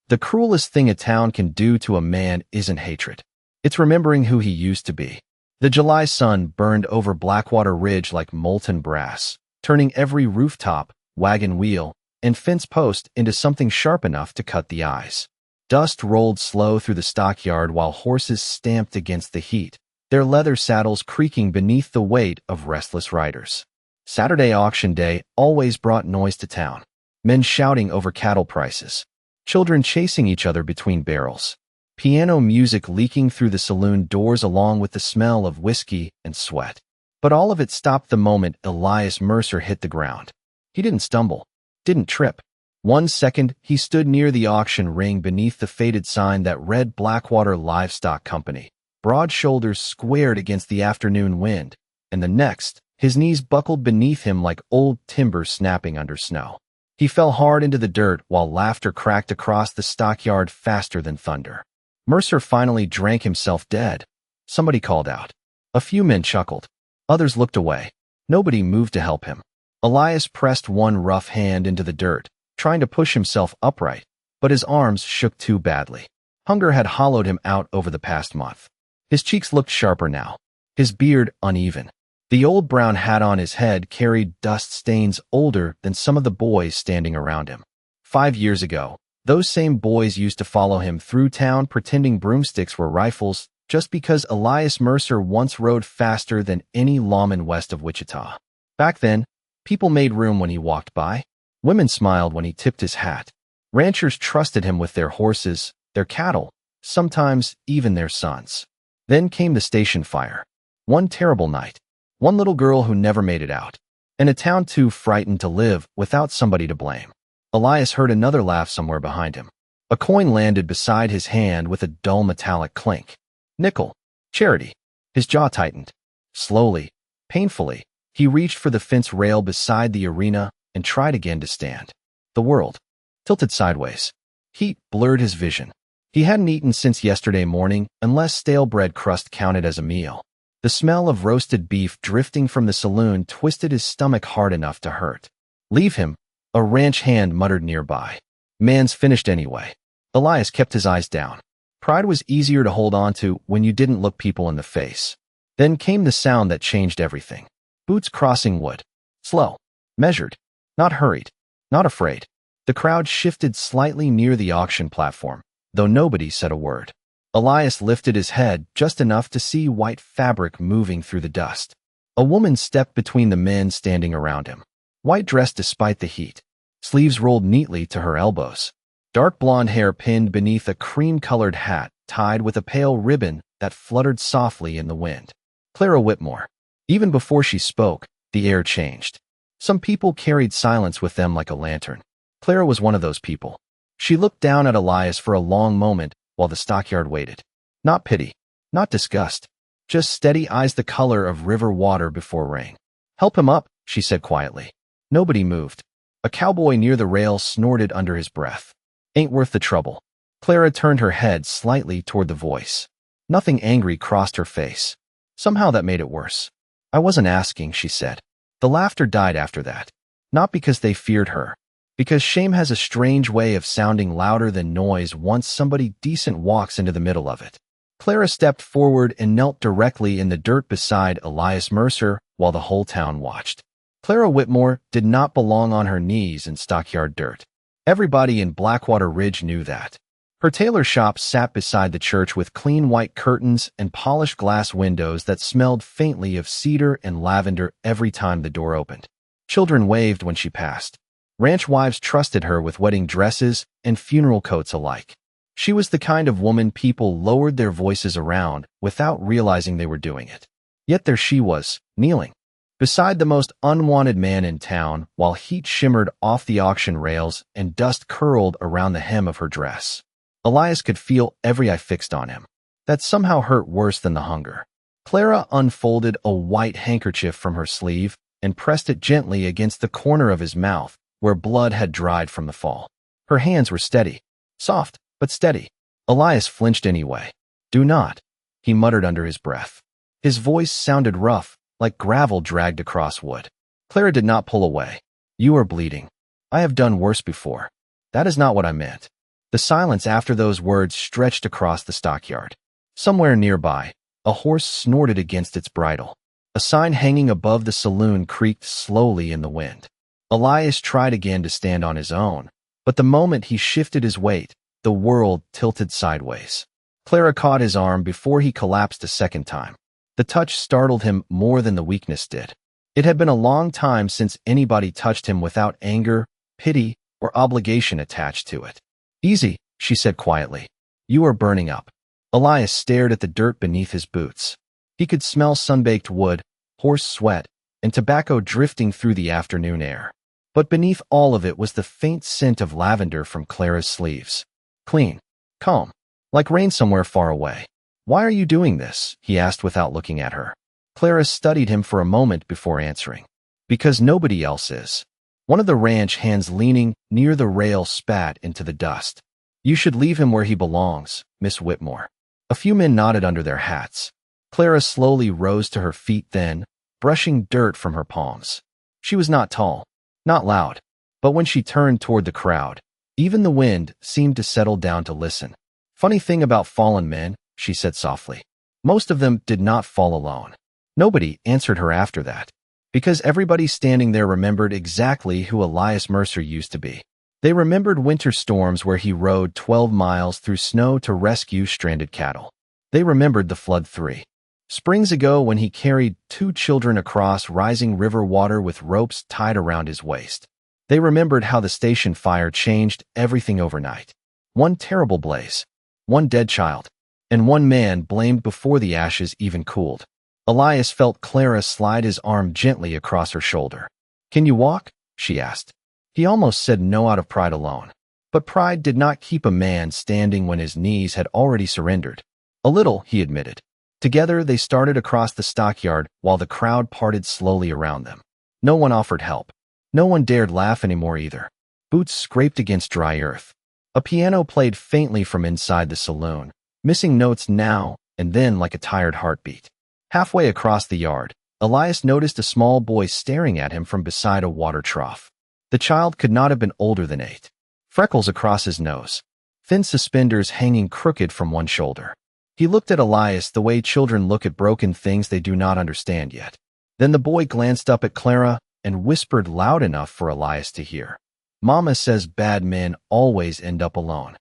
The cruelest thing a town can do to a man isn't hatred. It's remembering who he used to be. The July sun burned over Blackwater Ridge like molten brass, turning every rooftop, wagon wheel, and fence post into something sharp enough to cut the eyes. Dust rolled slow through the stockyard while horses stamped against the heat, their leather saddles creaking beneath the weight of restless riders. Saturday auction day always brought noise to town. Men shouting over cattle prices. Children chasing each other between barrels. Piano music leaking through the saloon doors along with the smell of whiskey and sweat. But all of it stopped the moment Elias Mercer hit the ground. He didn't stumble, didn't trip. 1 second, he stood near the auction ring beneath the faded sign that read Blackwater Livestock Company, broad shoulders squared against the afternoon wind, and the next, his knees buckled beneath him like old timber snapping under snow. He fell hard into the dirt while laughter cracked across the stockyard faster than thunder. Mercer finally drank himself dead. Somebody called out. A few men chuckled. Others looked away. Nobody moved to help him. Elias pressed one rough hand into the dirt, trying to push himself upright, but his arms shook too badly. Hunger had hollowed him out over the past month. His cheeks looked sharper now, his beard uneven. The old brown hat on his head carried dust stains older than some of the boys standing around him. 5 years ago, those same boys used to follow him through town pretending broomsticks were rifles just because Elias Mercer once rode faster than any lawman west of Wichita. Back then, people made room when he walked by. Women smiled when he tipped his hat. Ranchers trusted him with their horses, their cattle, sometimes even their sons. Then came the station fire. One terrible night. One little girl who never made it out. And a town too frightened to live without somebody to blame. Elias heard another laugh somewhere behind him. A coin landed beside his hand with a dull metallic clink. Nickel. Charity. His jaw tightened. Slowly, painfully, he reached for the fence rail beside the arena and tried again to stand. The world tilted sideways. Heat blurred his vision. He hadn't eaten since yesterday morning, unless stale bread crust counted as a meal. The smell of roasted beef drifting from the saloon twisted his stomach hard enough to hurt. Leave him, a ranch hand muttered nearby. Man's finished anyway. Elias kept his eyes down. Pride was easier to hold on to when you didn't look people in the face. Then came the sound that changed everything. Boots crossing wood. Slow. Measured. Not hurried. Not afraid. The crowd shifted slightly near the auction platform, though nobody said a word. Elias lifted his head just enough to see white fabric moving through the dust. A woman stepped between the men standing around him. White dress despite the heat. Sleeves rolled neatly to her elbows. Dark blonde hair pinned beneath a cream-colored hat tied with a pale ribbon that fluttered softly in the wind. Clara Whitmore. Even before she spoke, the air changed. Some people carried silence with them like a lantern. Clara was one of those people. She looked down at Elias for a long moment while the stockyard waited. Not pity, not disgust, just steady eyes the color of river water before rain. Help him up, she said quietly. Nobody moved. A cowboy near the rail snorted under his breath. Ain't worth the trouble. Clara turned her head slightly toward the voice. Nothing angry crossed her face. Somehow that made it worse. I wasn't asking, she said. The laughter died after that. Not because they feared her. Because shame has a strange way of sounding louder than noise once somebody decent walks into the middle of it. Clara stepped forward and knelt directly in the dirt beside Elias Mercer while the whole town watched. Clara Whitmore did not belong on her knees in stockyard dirt. Everybody in Blackwater Ridge knew that. Her tailor shop sat beside the church with clean white curtains and polished glass windows that smelled faintly of cedar and lavender every time the door opened. Children waved when she passed. Ranch wives trusted her with wedding dresses and funeral coats alike. She was the kind of woman people lowered their voices around without realizing they were doing it. Yet there she was, kneeling beside the most unwanted man in town while heat shimmered off the auction rails and dust curled around the hem of her dress. Elias could feel every eye fixed on him. That somehow hurt worse than the hunger. Clara unfolded a white handkerchief from her sleeve and pressed it gently against the corner of his mouth where blood had dried from the fall. Her hands were steady. Soft, but steady. Elias flinched anyway. Do not, he muttered under his breath. His voice sounded rough, like gravel dragged across wood. Clara did not pull away. You are bleeding. I have done worse before. That is not what I meant. The silence after those words stretched across the stockyard. Somewhere nearby, a horse snorted against its bridle. A sign hanging above the saloon creaked slowly in the wind. Elias tried again to stand on his own, but the moment he shifted his weight, the world tilted sideways. Clara caught his arm before he collapsed a second time. The touch startled him more than the weakness did. It had been a long time since anybody touched him without anger, pity, or obligation attached to it. "Easy," she said quietly. "You are burning up." Elias stared at the dirt beneath his boots. He could smell sunbaked wood, horse sweat, and tobacco drifting through the afternoon air. But beneath all of it was the faint scent of lavender from Clara's sleeves. Clean, calm, like rain somewhere far away. "Why are you doing this?" he asked without looking at her. Clara studied him for a moment before answering. "Because nobody else is." One of the ranch hands leaning near the rail spat into the dust. "You should leave him where he belongs, Miss Whitmore." A few men nodded under their hats. Clara slowly rose to her feet then, brushing dirt from her palms. She was not tall, not loud, but when she turned toward the crowd, even the wind seemed to settle down to listen. "Funny thing about fallen men," she said softly. "Most of them did not fall alone." Nobody answered her after that, because everybody standing there remembered exactly who Elias Mercer used to be. They remembered winter storms where he rode 12 miles through snow to rescue stranded cattle. They remembered the flood 3 springs ago when he carried 2 children across rising river water with ropes tied around his waist. They remembered how the station fire changed everything overnight. One terrible blaze, one dead child, and one man blamed before the ashes even cooled. Elias felt Clara slide his arm gently across her shoulder. "Can you walk?" she asked. He almost said no out of pride alone. But pride did not keep a man standing when his knees had already surrendered. "A little," he admitted. Together they started across the stockyard while the crowd parted slowly around them. No one offered help. No one dared laugh anymore either. Boots scraped against dry earth. A piano played faintly from inside the saloon, missing notes now and then like a tired heartbeat. Halfway across the yard, Elias noticed a small boy staring at him from beside a water trough. The child could not have been older than 8. Freckles across his nose, thin suspenders hanging crooked from one shoulder. He looked at Elias the way children look at broken things they do not understand yet. Then the boy glanced up at Clara and whispered loud enough for Elias to hear. "Mama says bad men always end up alone."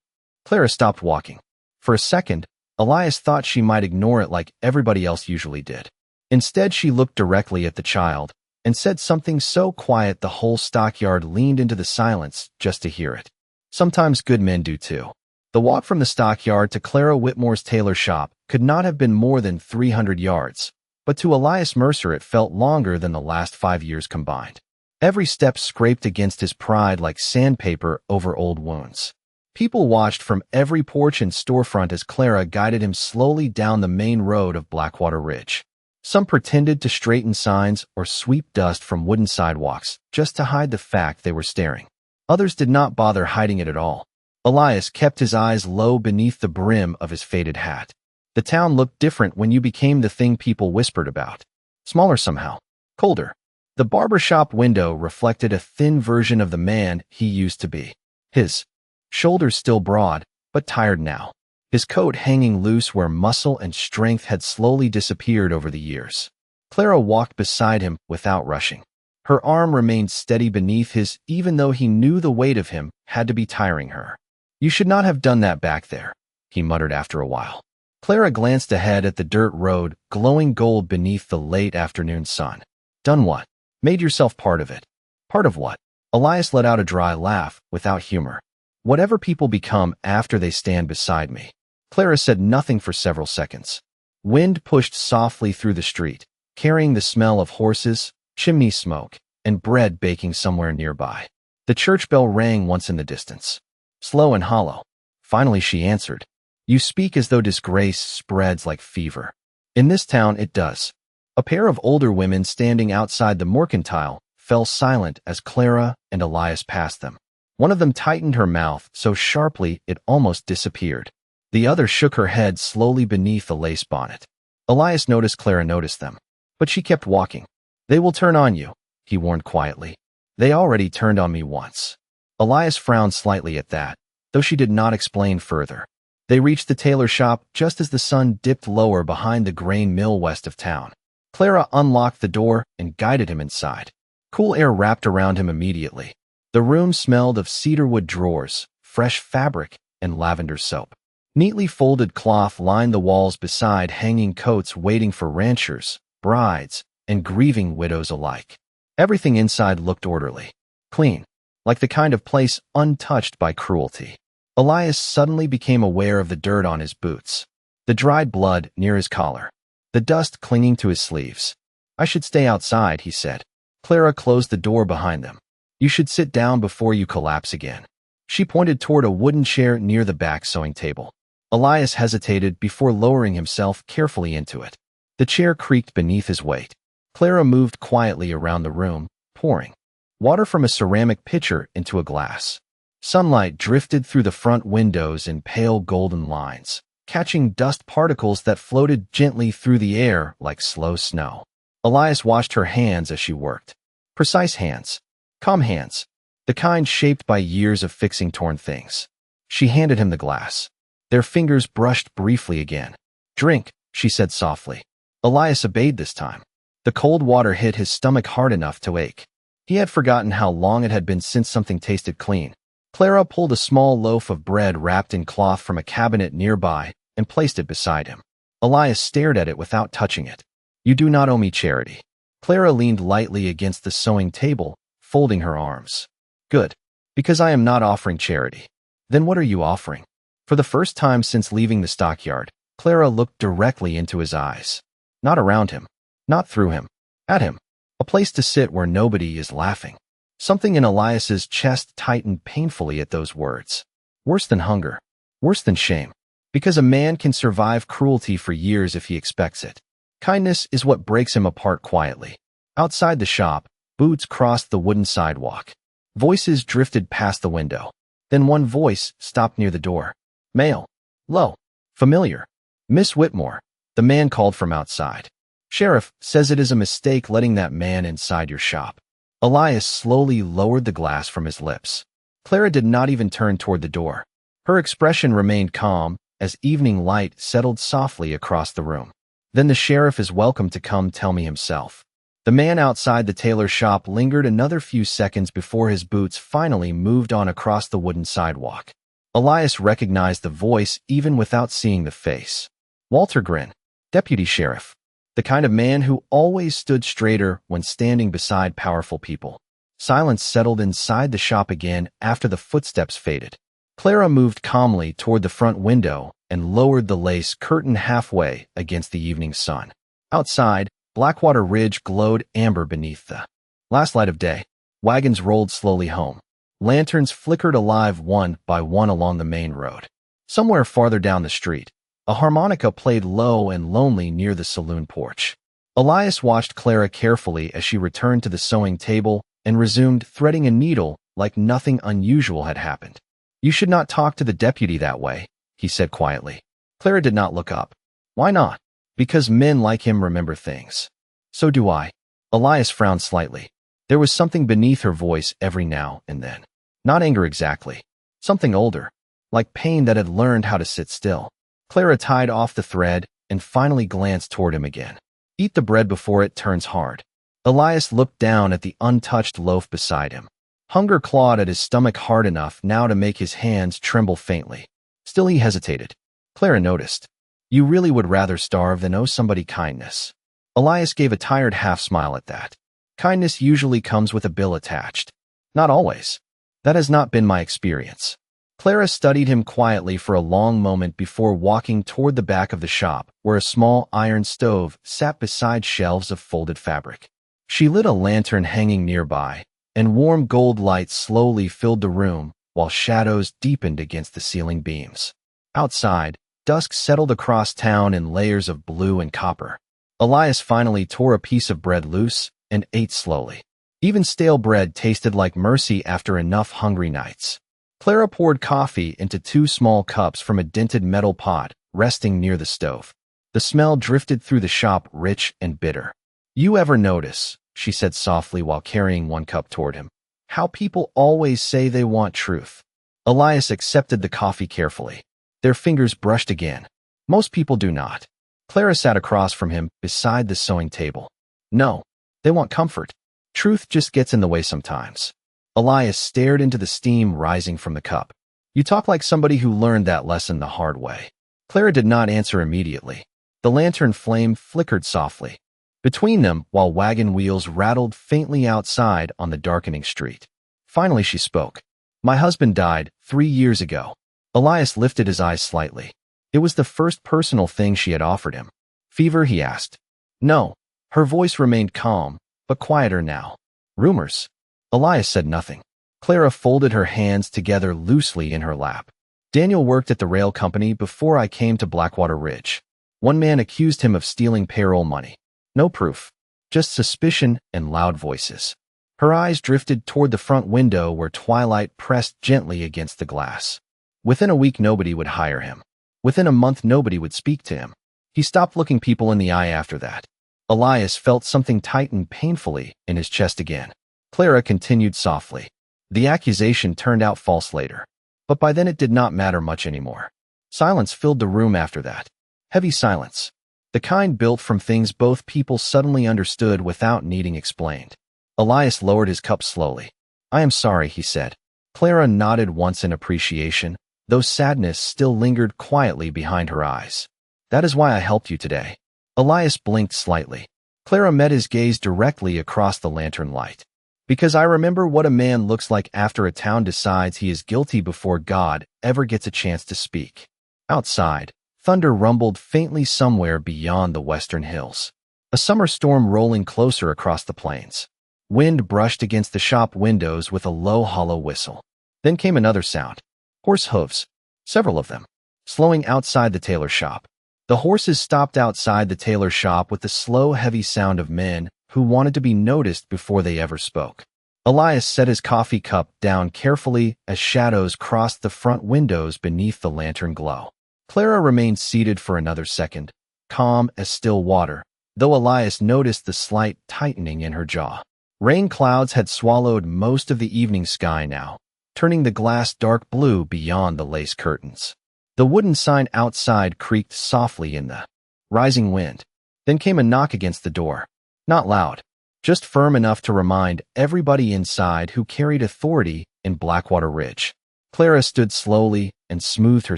Clara stopped walking. For a second, Elias thought she might ignore it like everybody else usually did. Instead, she looked directly at the child and said something so quiet the whole stockyard leaned into the silence just to hear it. Sometimes good men do too. The walk from the stockyard to Clara Whitmore's tailor shop could not have been more than 300 yards, but to Elias Mercer it felt longer than the last 5 years combined. Every step scraped against his pride like sandpaper over old wounds. People watched from every porch and storefront as Clara guided him slowly down the main road of Blackwater Ridge. Some pretended to straighten signs or sweep dust from wooden sidewalks just to hide the fact they were staring. Others did not bother hiding it at all. Elias kept his eyes low beneath the brim of his faded hat. The town looked different when you became the thing people whispered about. Smaller somehow. Colder. The barbershop window reflected a thin version of the man he used to be. His shoulders still broad, but tired now. His coat hanging loose where muscle and strength had slowly disappeared over the years. Clara walked beside him without rushing. Her arm remained steady beneath his, even though he knew the weight of him had to be tiring her. "You should not have done that back there," he muttered after a while. Clara glanced ahead at the dirt road, glowing gold beneath the late afternoon sun. "Done what?" "Made yourself part of it." "Part of what?" Elias let out a dry laugh, without humor. "Whatever people become after they stand beside me." Clara said nothing for several seconds. Wind pushed softly through the street, carrying the smell of horses, chimney smoke, and bread baking somewhere nearby. The church bell rang once in the distance. Slow and hollow. Finally she answered. "You speak as though disgrace spreads like fever." "In this town it does." A pair of older women standing outside the mercantile fell silent as Clara and Elias passed them. One of them tightened her mouth so sharply it almost disappeared. The other shook her head slowly beneath the lace bonnet. Elias noticed Clara noticed them, but she kept walking. "They will turn on you," he warned quietly. "They already turned on me once." Elias frowned slightly at that. though she did not explain further. They reached the tailor shop just as the sun dipped lower behind the grain mill west of town. Clara unlocked the door and guided him inside. Cool air wrapped around him immediately. The room smelled of cedarwood drawers, fresh fabric, and lavender soap. Neatly folded cloth lined the walls beside hanging coats waiting for ranchers, brides, and grieving widows alike. Everything inside looked orderly, clean, like the kind of place untouched by cruelty. Elias suddenly became aware of the dirt on his boots, the dried blood near his collar, the dust clinging to his sleeves. "I should stay outside," he said. Clara closed the door behind them. "You should sit down before you collapse again." She pointed toward a wooden chair near the back sewing table. Elias hesitated before lowering himself carefully into it. The chair creaked beneath his weight. Clara moved quietly around the room, pouring water from a ceramic pitcher into a glass. Sunlight drifted through the front windows in pale golden lines, catching dust particles that floated gently through the air like slow snow. Elias watched her hands as she worked. Precise hands. Calm hands. The kind shaped by years of fixing torn things. She handed him the glass. Their fingers brushed briefly again. "Drink," she said softly. Elias obeyed this time. The cold water hit his stomach hard enough to ache. He had forgotten how long it had been since something tasted clean. Clara pulled a small loaf of bread wrapped in cloth from a cabinet nearby and placed it beside him. Elias stared at it without touching it. "You do not owe me charity." Clara leaned lightly against the sewing table, folding her arms. "Good. Because I am not offering charity." "Then what are you offering?" For the first time since leaving the stockyard, Clara looked directly into his eyes. Not around him. Not through him. At him. A place to sit where nobody is laughing. Something in Elias's chest tightened painfully at those words. Worse than hunger. Worse than shame. Because a man can survive cruelty for years if he expects it. Kindness is what breaks him apart quietly. Outside the shop, boots crossed the wooden sidewalk. Voices drifted past the window. Then one voice stopped near the door. Male. Low. Familiar. "Miss Whitmore," the man called from outside. "Sheriff says it is a mistake letting that man inside your shop." Elias slowly lowered the glass from his lips. Clara did not even turn toward the door. Her expression remained calm as evening light settled softly across the room. "Then the sheriff is welcome to come tell me himself." The man outside the tailor shop lingered another few seconds before his boots finally moved on across the wooden sidewalk. Elias recognized the voice even without seeing the face. Walter Grin, deputy sheriff. The kind of man who always stood straighter when standing beside powerful people. Silence settled inside the shop again after the footsteps faded. Clara moved calmly toward the front window and lowered the lace curtain halfway against the evening sun. Outside, Blackwater Ridge glowed amber beneath the last light of day. Wagons rolled slowly home. Lanterns flickered alive one by one along the main road. Somewhere farther down the street, a harmonica played low and lonely near the saloon porch. Elias watched Clara carefully as she returned to the sewing table and resumed threading a needle like nothing unusual had happened. "You should not talk to the deputy that way," he said quietly. Clara did not look up. "Why not?" "Because men like him remember things." "So do I." Elias frowned slightly. There was something beneath her voice every now and then. Not anger exactly. Something older, like pain that had learned how to sit still. Clara tied off the thread and finally glanced toward him again. "Eat the bread before it turns hard." Elias looked down at the untouched loaf beside him. Hunger clawed at his stomach hard enough now to make his hands tremble faintly. Still he hesitated. Clara noticed. "You really would rather starve than owe somebody kindness." Elias gave a tired half-smile at that. "Kindness usually comes with a bill attached." "Not always. That has not been my experience." Clara studied him quietly for a long moment before walking toward the back of the shop, where a small iron stove sat beside shelves of folded fabric. She lit a lantern hanging nearby, and warm gold light slowly filled the room while shadows deepened against the ceiling beams. Outside, dusk settled across town in layers of blue and copper. Elias finally tore a piece of bread loose and ate slowly. Even stale bread tasted like mercy after enough hungry nights. Clara poured coffee into 2 small cups from a dented metal pot resting near the stove. The smell drifted through the shop rich and bitter. "You ever notice," she said softly while carrying 1 cup toward him, "how people always say they want truth? Elias accepted the coffee carefully. Their fingers brushed again. Most people do not. Clara sat across from him, beside the sewing table. No, they want comfort. Truth just gets in the way sometimes. Elias stared into the steam rising from the cup. You talk like somebody who learned that lesson the hard way. Clara did not answer immediately. The lantern flame flickered softly between them while wagon wheels rattled faintly outside on the darkening street. Finally she spoke. My husband died 3 years ago. Elias lifted his eyes slightly. It was the first personal thing she had offered him. Fever, he asked. No. Her voice remained calm, but quieter now. Rumors. Elias said nothing. Clara folded her hands together loosely in her lap. Daniel worked at the rail company before I came to Blackwater Ridge. One man accused him of stealing payroll money. No proof, just suspicion and loud voices. Her eyes drifted toward the front window where twilight pressed gently against the glass. Within a week, nobody would hire him. Within a month, nobody would speak to him. He stopped looking people in the eye after that. Elias felt something tighten painfully in his chest again. Clara continued softly. The accusation turned out false later. But by then it did not matter much anymore. Silence filled the room after that. Heavy silence. The kind built from things both people suddenly understood without needing explained. Elias lowered his cup slowly. I am sorry, he said. Clara nodded once in appreciation, though sadness still lingered quietly behind her eyes. That is why I helped you today. Elias blinked slightly. Clara met his gaze directly across the lantern light. Because I remember what a man looks like after a town decides he is guilty before God ever gets a chance to speak. Outside, thunder rumbled faintly somewhere beyond the western hills. A summer storm rolling closer across the plains. Wind brushed against the shop windows with a low, hollow whistle. Then came another sound. Horse hooves. Several of them. Slowing outside the tailor shop. The horses stopped outside the tailor shop with the slow, heavy sound of men who wanted to be noticed before they ever spoke. Elias set his coffee cup down carefully as shadows crossed the front windows beneath the lantern glow. Clara remained seated for another second, calm as still water, though Elias noticed the slight tightening in her jaw. Rain clouds had swallowed most of the evening sky now, turning the glass dark blue beyond the lace curtains. The wooden sign outside creaked softly in the rising wind. Then came a knock against the door. Not loud, just firm enough to remind everybody inside who carried authority in Blackwater Ridge. Clara stood slowly and smoothed her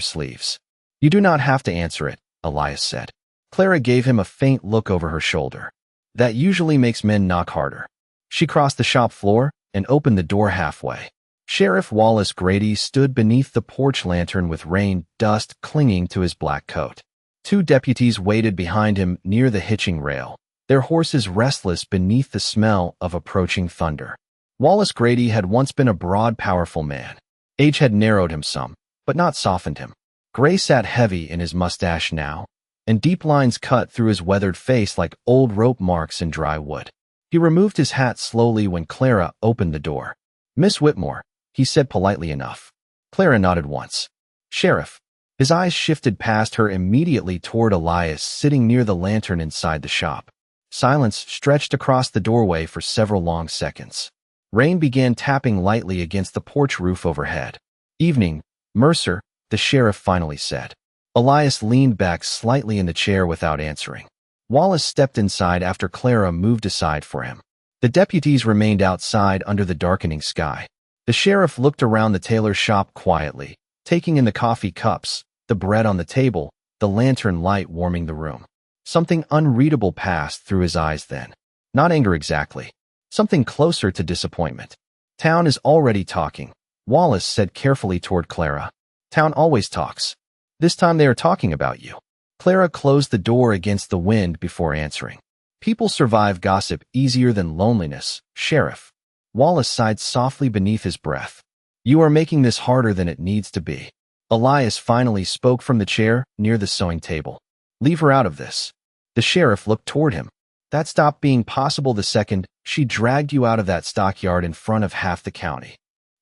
sleeves. You do not have to answer it, Elias said. Clara gave him a faint look over her shoulder. That usually makes men knock harder. She crossed the shop floor and opened the door halfway. Sheriff Wallace Grady stood beneath the porch lantern with rain dust clinging to his black coat. 2 deputies waited behind him near the hitching rail, their horses restless beneath the smell of approaching thunder. Wallace Grady had once been a broad, powerful man. Age had narrowed him some, but not softened him. Gray sat heavy in his mustache now, and deep lines cut through his weathered face like old rope marks in dry wood. He removed his hat slowly when Clara opened the door. Miss Whitmore, he said politely enough. Clara nodded once. Sheriff. His eyes shifted past her immediately toward Elias sitting near the lantern inside the shop. Silence stretched across the doorway for several long seconds. Rain began tapping lightly against the porch roof overhead. Evening, Mercer, the sheriff finally said. Elias leaned back slightly in the chair without answering. Wallace stepped inside after Clara moved aside for him. The deputies remained outside under the darkening sky. The sheriff looked around the tailor shop quietly, taking in the coffee cups, the bread on the table, the lantern light warming the room. Something unreadable passed through his eyes then. Not anger exactly. Something closer to disappointment. Town is already talking, Wallace said carefully toward Clara. Town always talks. This time they are talking about you. Clara closed the door against the wind before answering. People survive gossip easier than loneliness, Sheriff. Wallace sighed softly beneath his breath. You are making this harder than it needs to be. Elias finally spoke from the chair near the sewing table. Leave her out of this. The sheriff looked toward him. That stopped being possible the second she dragged you out of that stockyard in front of half the county.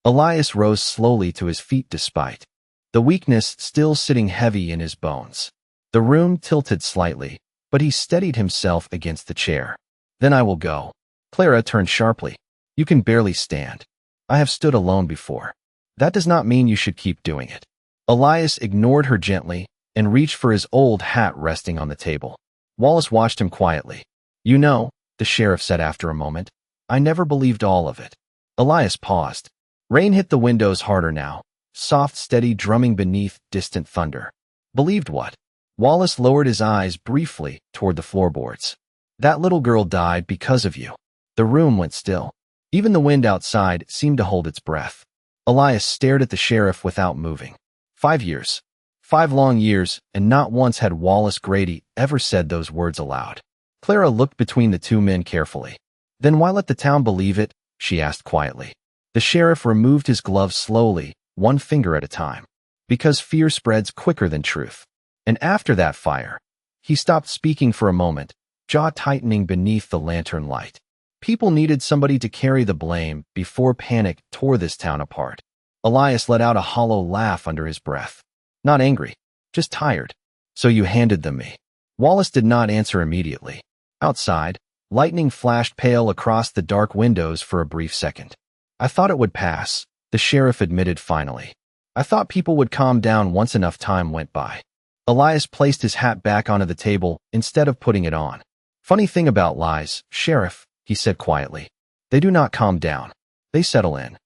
Elias rose slowly to his feet despite the weakness still sitting heavy in his bones. The room tilted slightly, but he steadied himself against the chair. Then I will go. Clara turned sharply. You can barely stand. I have stood alone before. That does not mean you should keep doing it. Elias ignored her gently and reached for his old hat resting on the table. Wallace watched him quietly. You know, the sheriff said after a moment, I never believed all of it. Elias paused. Rain hit the windows harder now, soft, steady drumming beneath distant thunder. Believed what? Wallace lowered his eyes briefly toward the floorboards. That little girl died because of you. The room went still. Even the wind outside seemed to hold its breath. Elias stared at the sheriff without moving. 5 years. 5 long years, and not once had Wallace Grady ever said those words aloud. Clara looked between the two men carefully. Then why let the town believe it? She asked quietly. The sheriff removed his gloves slowly, one finger at a time. Because fear spreads quicker than truth. And after that fire, he stopped speaking for a moment, jaw tightening beneath the lantern light. People needed somebody to carry the blame before panic tore this town apart. Elias let out a hollow laugh under his breath. Not angry, just tired. So you handed them me. Wallace did not answer immediately. Outside, lightning flashed pale across the dark windows for a brief second. I thought it would pass, the sheriff admitted finally. I thought people would calm down once enough time went by. Elias placed his hat back onto the table instead of putting it on. Funny thing about lies, Sheriff, he said quietly. They do not calm down. They settle in.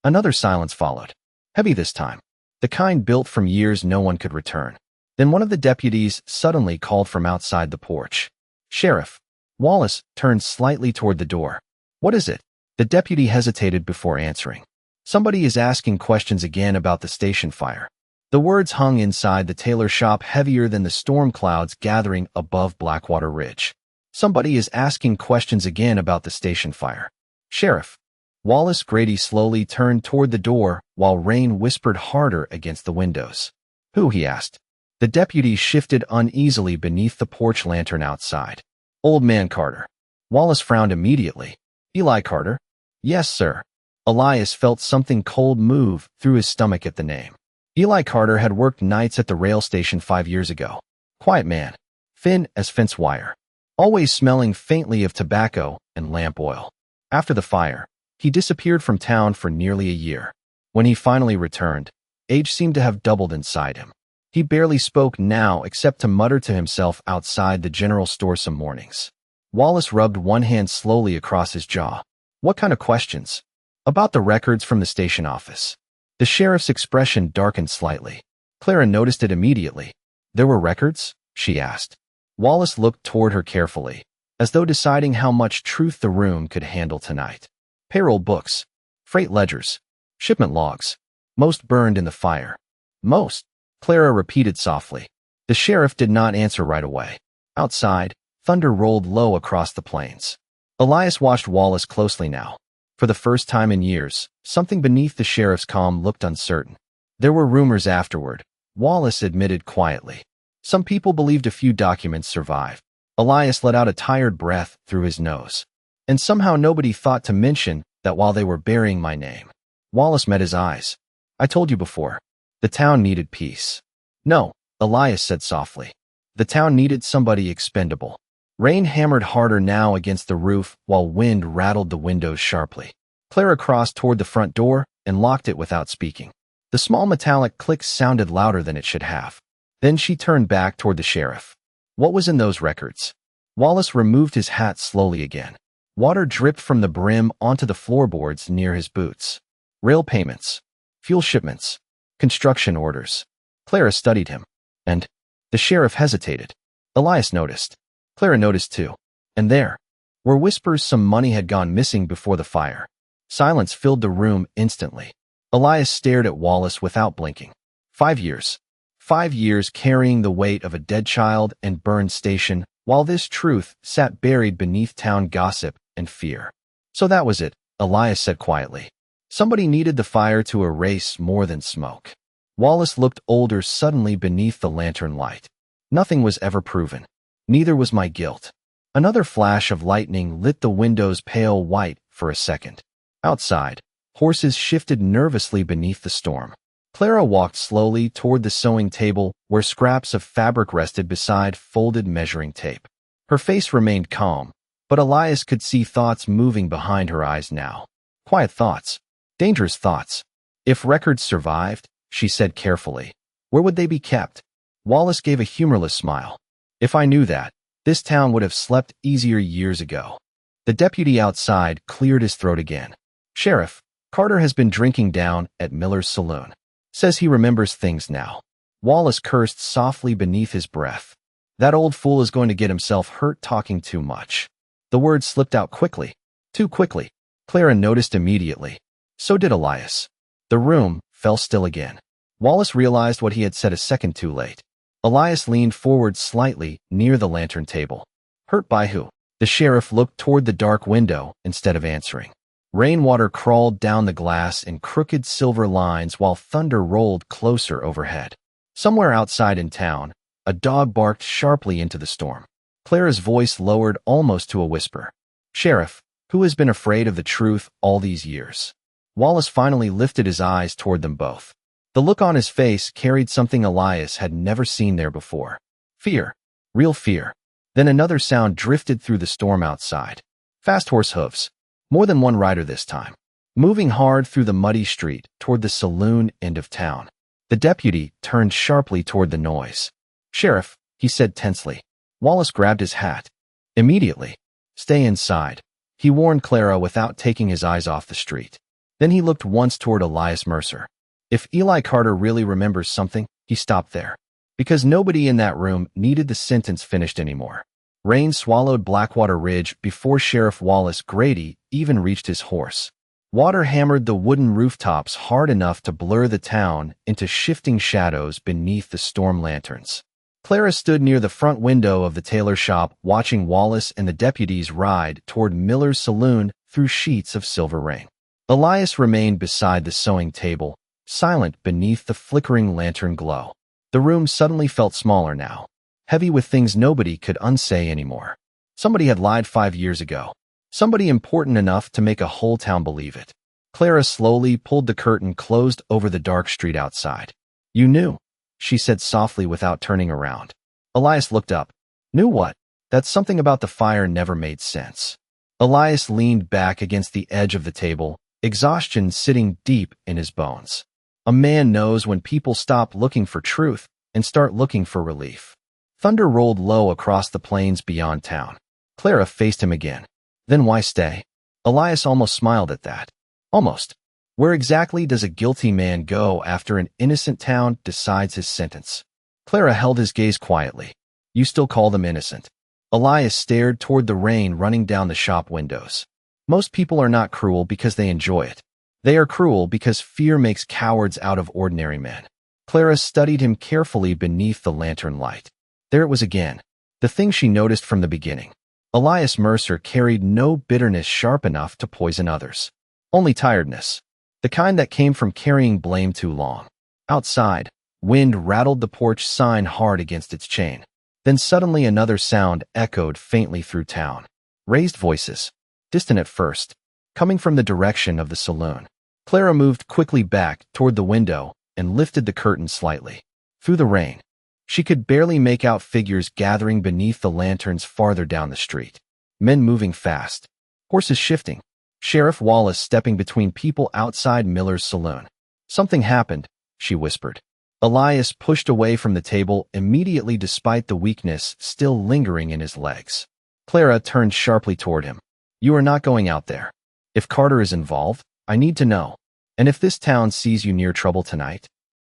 Another silence followed. Heavy this time. The kind built from years no one could return. Then one of the deputies suddenly called from outside the porch. Sheriff. Wallace turned slightly toward the door. What is it? The deputy hesitated before answering. Somebody is asking questions again about the station fire. The words hung inside the tailor shop heavier than the storm clouds gathering above Blackwater Ridge. Somebody is asking questions again about the station fire. Sheriff. Wallace Grady slowly turned toward the door while rain whispered harder against the windows. Who? He asked. The deputy shifted uneasily beneath the porch lantern outside. Old man Carter. Wallace frowned immediately. Eli Carter? Yes, sir. Elias felt something cold move through his stomach at the name. Eli Carter had worked nights at the rail station 5 years ago. Quiet man. Thin as fence wire. Always smelling faintly of tobacco and lamp oil. After the fire, he disappeared from town for nearly a year. When he finally returned, age seemed to have doubled inside him. He barely spoke now except to mutter to himself outside the general store some mornings. Wallace rubbed one hand slowly across his jaw. What kind of questions? About the records from the station office. The sheriff's expression darkened slightly. Clara noticed it immediately. There were records? She asked. Wallace looked toward her carefully, as though deciding how much truth the room could handle tonight. Payroll books, freight ledgers, shipment logs. Most burned in the fire. Most, Clara repeated softly. The sheriff did not answer right away. Outside, thunder rolled low across the plains. Elias watched Wallace closely now. For the first time in years, something beneath the sheriff's calm looked uncertain. There were rumors afterward, Wallace admitted quietly. Some people believed a few documents survived. Elias let out a tired breath through his nose. And somehow nobody thought to mention that while they were burying my name. Wallace met his eyes. I told you before. The town needed peace. No, Elias said softly. The town needed somebody expendable. Rain hammered harder now against the roof while wind rattled the windows sharply. Clara crossed toward the front door and locked it without speaking. The small metallic click sounded louder than it should have. Then she turned back toward the sheriff. What was in those records? Wallace removed his hat slowly again. Water dripped from the brim onto the floorboards near his boots. Rail payments, fuel shipments, construction orders. Clara studied him. And the sheriff hesitated. Elias noticed. Clara noticed too. And there were whispers some money had gone missing before the fire. Silence filled the room instantly. Elias stared at Wallace without blinking. 5 years. 5 years carrying the weight of a dead child and burned station, while this truth sat buried beneath town gossip and fear. So that was it, Elias said quietly. Somebody needed the fire to erase more than smoke. Wallace looked older suddenly beneath the lantern light. Nothing was ever proven. Neither was my guilt. Another flash of lightning lit the windows pale white for a second. Outside, horses shifted nervously beneath the storm. Clara walked slowly toward the sewing table where scraps of fabric rested beside folded measuring tape. Her face remained calm, but Elias could see thoughts moving behind her eyes now. Quiet thoughts. Dangerous thoughts. If records survived, she said carefully, where would they be kept? Wallace gave a humorless smile. If I knew that, this town would have slept easier years ago. The deputy outside cleared his throat again. Sheriff, Carter has been drinking down at Miller's saloon. Says he remembers things now. Wallace cursed softly beneath his breath. That old fool is going to get himself hurt talking too much. The words slipped out quickly. Too quickly. Clara noticed immediately. So did Elias. The room fell still again. Wallace realized what he had said a second too late. Elias leaned forward slightly near the lantern table. Hurt by who? The sheriff looked toward the dark window instead of answering. Rainwater crawled down the glass in crooked silver lines while thunder rolled closer overhead. Somewhere outside in town, a dog barked sharply into the storm. Clara's voice lowered almost to a whisper. Sheriff, who has been afraid of the truth all these years? Wallace finally lifted his eyes toward them both. The look on his face carried something Elias had never seen there before. Fear. Real fear. Then another sound drifted through the storm outside. Fast horse hooves. More than one rider this time. Moving hard through the muddy street toward the saloon end of town. The deputy turned sharply toward the noise. Sheriff, he said tensely. Wallace grabbed his hat. Immediately. Stay inside, he warned Clara without taking his eyes off the street. Then he looked once toward Elias Mercer. If Eli Carter really remembers something, he stopped there. Because nobody in that room needed the sentence finished anymore. Rain swallowed Blackwater Ridge before Sheriff Wallace Grady even reached his horse. Water hammered the wooden rooftops hard enough to blur the town into shifting shadows beneath the storm lanterns. Clara stood near the front window of the tailor shop watching Wallace and the deputies ride toward Miller's saloon through sheets of silver rain. Elias remained beside the sewing table, silent beneath the flickering lantern glow. The room suddenly felt smaller now, heavy with things nobody could unsay anymore. Somebody had lied 5 years ago. Somebody important enough to make a whole town believe it. Clara slowly pulled the curtain closed over the dark street outside. You knew, she said softly without turning around. Elias looked up. Knew what? That something about the fire never made sense. Elias leaned back against the edge of the table, exhaustion sitting deep in his bones. A man knows when people stop looking for truth and start looking for relief. Thunder rolled low across the plains beyond town. Clara faced him again. Then why stay? Elias almost smiled at that. Almost. Where exactly does a guilty man go after an innocent town decides his sentence? Clara held his gaze quietly. You still call them innocent? Elias stared toward the rain running down the shop windows. Most people are not cruel because they enjoy it. They are cruel because fear makes cowards out of ordinary men. Clara studied him carefully beneath the lantern light. There it was again. The thing she noticed from the beginning. Elias Mercer carried no bitterness sharp enough to poison others. Only tiredness. The kind that came from carrying blame too long. Outside, wind rattled the porch sign hard against its chain. Then suddenly another sound echoed faintly through town. Raised voices. Distant at first. Coming from the direction of the saloon. Clara moved quickly back toward the window and lifted the curtain slightly. Through the rain, she could barely make out figures gathering beneath the lanterns farther down the street. Men moving fast. Horses shifting. Sheriff Wallace stepping between people outside Miller's saloon. Something happened, she whispered. Elias pushed away from the table immediately despite the weakness still lingering in his legs. Clara turned sharply toward him. You are not going out there. If Carter is involved, I need to know. And if this town sees you near trouble tonight?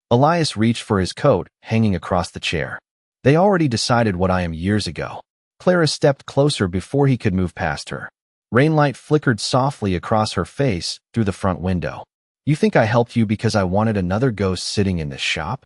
Elias reached for his coat, hanging across the chair. They already decided what I am years ago. Clara stepped closer before he could move past her. Rainlight flickered softly across her face through the front window. You think I helped you because I wanted another ghost sitting in this shop?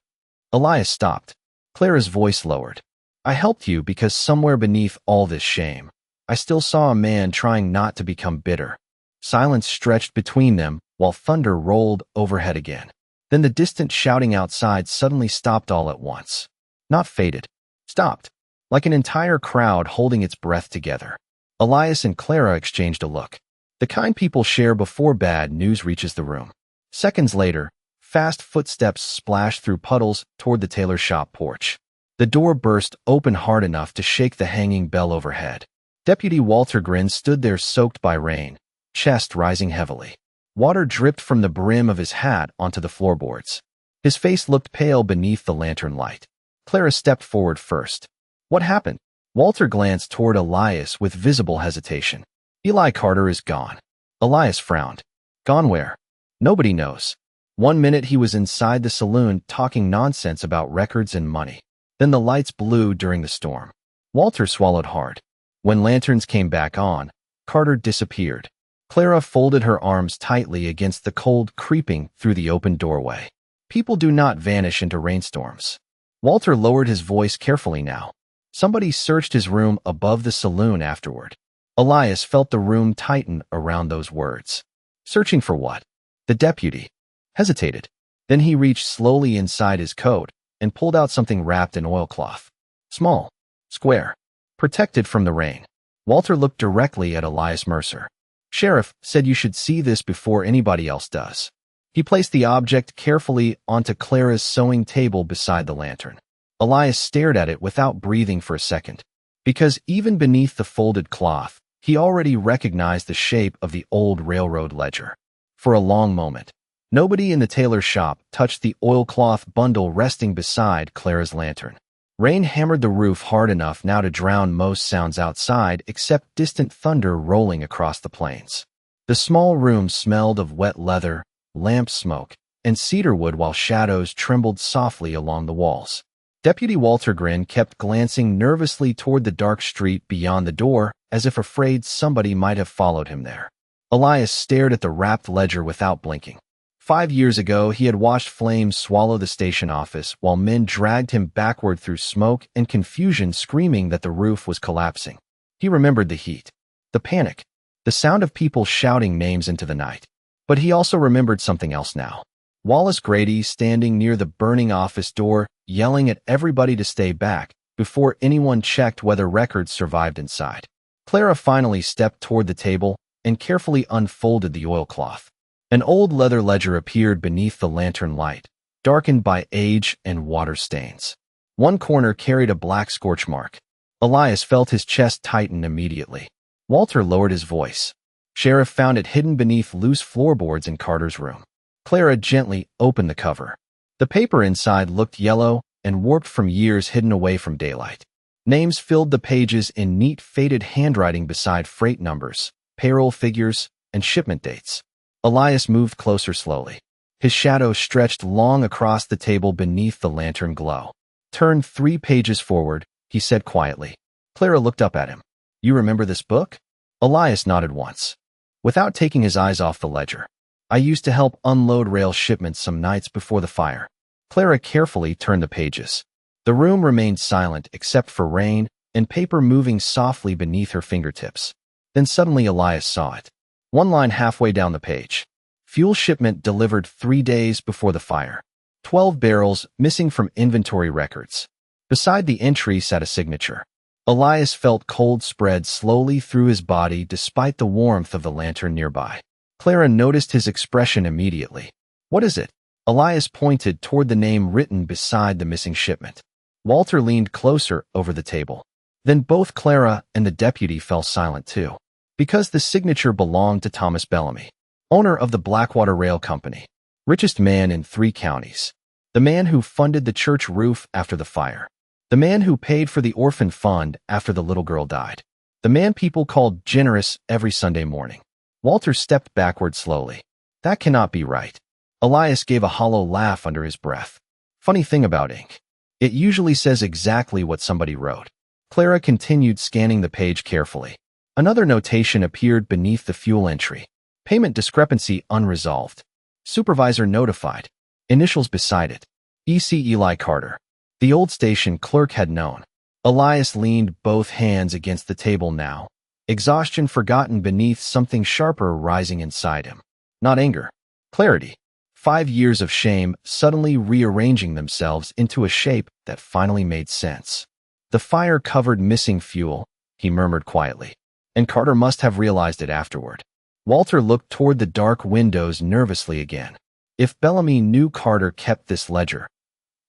Elias stopped. Clara's voice lowered. I helped you because somewhere beneath all this shame, I still saw a man trying not to become bitter. Silence stretched between them while thunder rolled overhead again. Then the distant shouting outside suddenly stopped all at once. Not faded. Stopped. Like an entire crowd holding its breath together. Elias and Clara exchanged a look. The kind people share before bad news reaches the room. Seconds later, fast footsteps splashed through puddles toward the tailor shop porch. The door burst open hard enough to shake the hanging bell overhead. Deputy Walter Grin stood there soaked by rain, chest rising heavily. Water dripped from the brim of his hat onto the floorboards. His face looked pale beneath the lantern light. Clara stepped forward first. What happened? Walter glanced toward Elias with visible hesitation. Eli Carter is gone. Elias frowned. Gone where? Nobody knows. 1 minute he was inside the saloon talking nonsense about records and money. Then the lights blew during the storm. Walter swallowed hard. When lanterns came back on, Carter disappeared. Clara folded her arms tightly against the cold creeping through the open doorway. People do not vanish into rainstorms. Walter lowered his voice carefully now. Somebody searched his room above the saloon afterward. Elias felt the room tighten around those words. Searching for what? The deputy hesitated. Then he reached slowly inside his coat and pulled out something wrapped in oilcloth. Small, square, protected from the rain. Walter looked directly at Elias Mercer. Sheriff said you should see this before anybody else does. He placed the object carefully onto Clara's sewing table beside the lantern. Elias stared at it without breathing for a second, because even beneath the folded cloth, he already recognized the shape of the old railroad ledger. For a long moment, nobody in the tailor shop touched the oilcloth bundle resting beside Clara's lantern. Rain hammered the roof hard enough now to drown most sounds outside except distant thunder rolling across the plains. The small room smelled of wet leather, lamp smoke, and cedarwood while shadows trembled softly along the walls. Deputy Walter Grin kept glancing nervously toward the dark street beyond the door as if afraid somebody might have followed him there. Elias stared at the wrapped ledger without blinking. 5 years ago, he had watched flames swallow the station office while men dragged him backward through smoke and confusion, screaming that the roof was collapsing. He remembered the heat, the panic, the sound of people shouting names into the night. But he also remembered something else now. Wallace Grady standing near the burning office door, yelling at everybody to stay back before anyone checked whether records survived inside. Clara finally stepped toward the table and carefully unfolded the oilcloth. An old leather ledger appeared beneath the lantern light, darkened by age and water stains. One corner carried a black scorch mark. Elias felt his chest tighten immediately. Walter lowered his voice. Sheriff found it hidden beneath loose floorboards in Carter's room. Clara gently opened the cover. The paper inside looked yellow and warped from years hidden away from daylight. Names filled the pages in neat faded handwriting beside freight numbers, payroll figures, and shipment dates. Elias moved closer slowly. His shadow stretched long across the table beneath the lantern glow. Turn 3 pages forward, he said quietly. Clara looked up at him. You remember this book? Elias nodded once, without taking his eyes off the ledger. I used to help unload rail shipments some nights before the fire. Clara carefully turned the pages. The room remained silent except for rain and paper moving softly beneath her fingertips. Then suddenly Elias saw it. One line halfway down the page. Fuel shipment delivered 3 days before the fire. 12 barrels missing from inventory records. Beside the entry sat a signature. Elias felt cold spread slowly through his body despite the warmth of the lantern nearby. Clara noticed his expression immediately. What is it? Elias pointed toward the name written beside the missing shipment. Walter leaned closer over the table. Then both Clara and the deputy fell silent too. Because the signature belonged to Thomas Bellamy, owner of the Blackwater Rail Company, richest man in 3 counties. The man who funded the church roof after the fire. The man who paid for the orphan fund after the little girl died. The man people called generous every Sunday morning. Walter stepped backward slowly. That cannot be right. Elias gave a hollow laugh under his breath. Funny thing about ink. It usually says exactly what somebody wrote. Clara continued scanning the page carefully. Another notation appeared beneath the fuel entry. Payment discrepancy unresolved. Supervisor notified. Initials beside it. E.C. Eli Carter. The old station clerk had known. Elias leaned both hands against the table now. Exhaustion forgotten beneath something sharper rising inside him. Not anger. Clarity. 5 years of shame suddenly rearranging themselves into a shape that finally made sense. The fire covered missing fuel, he murmured quietly. And Carter must have realized it afterward. Walter looked toward the dark windows nervously again. If Bellamy knew Carter kept this ledger.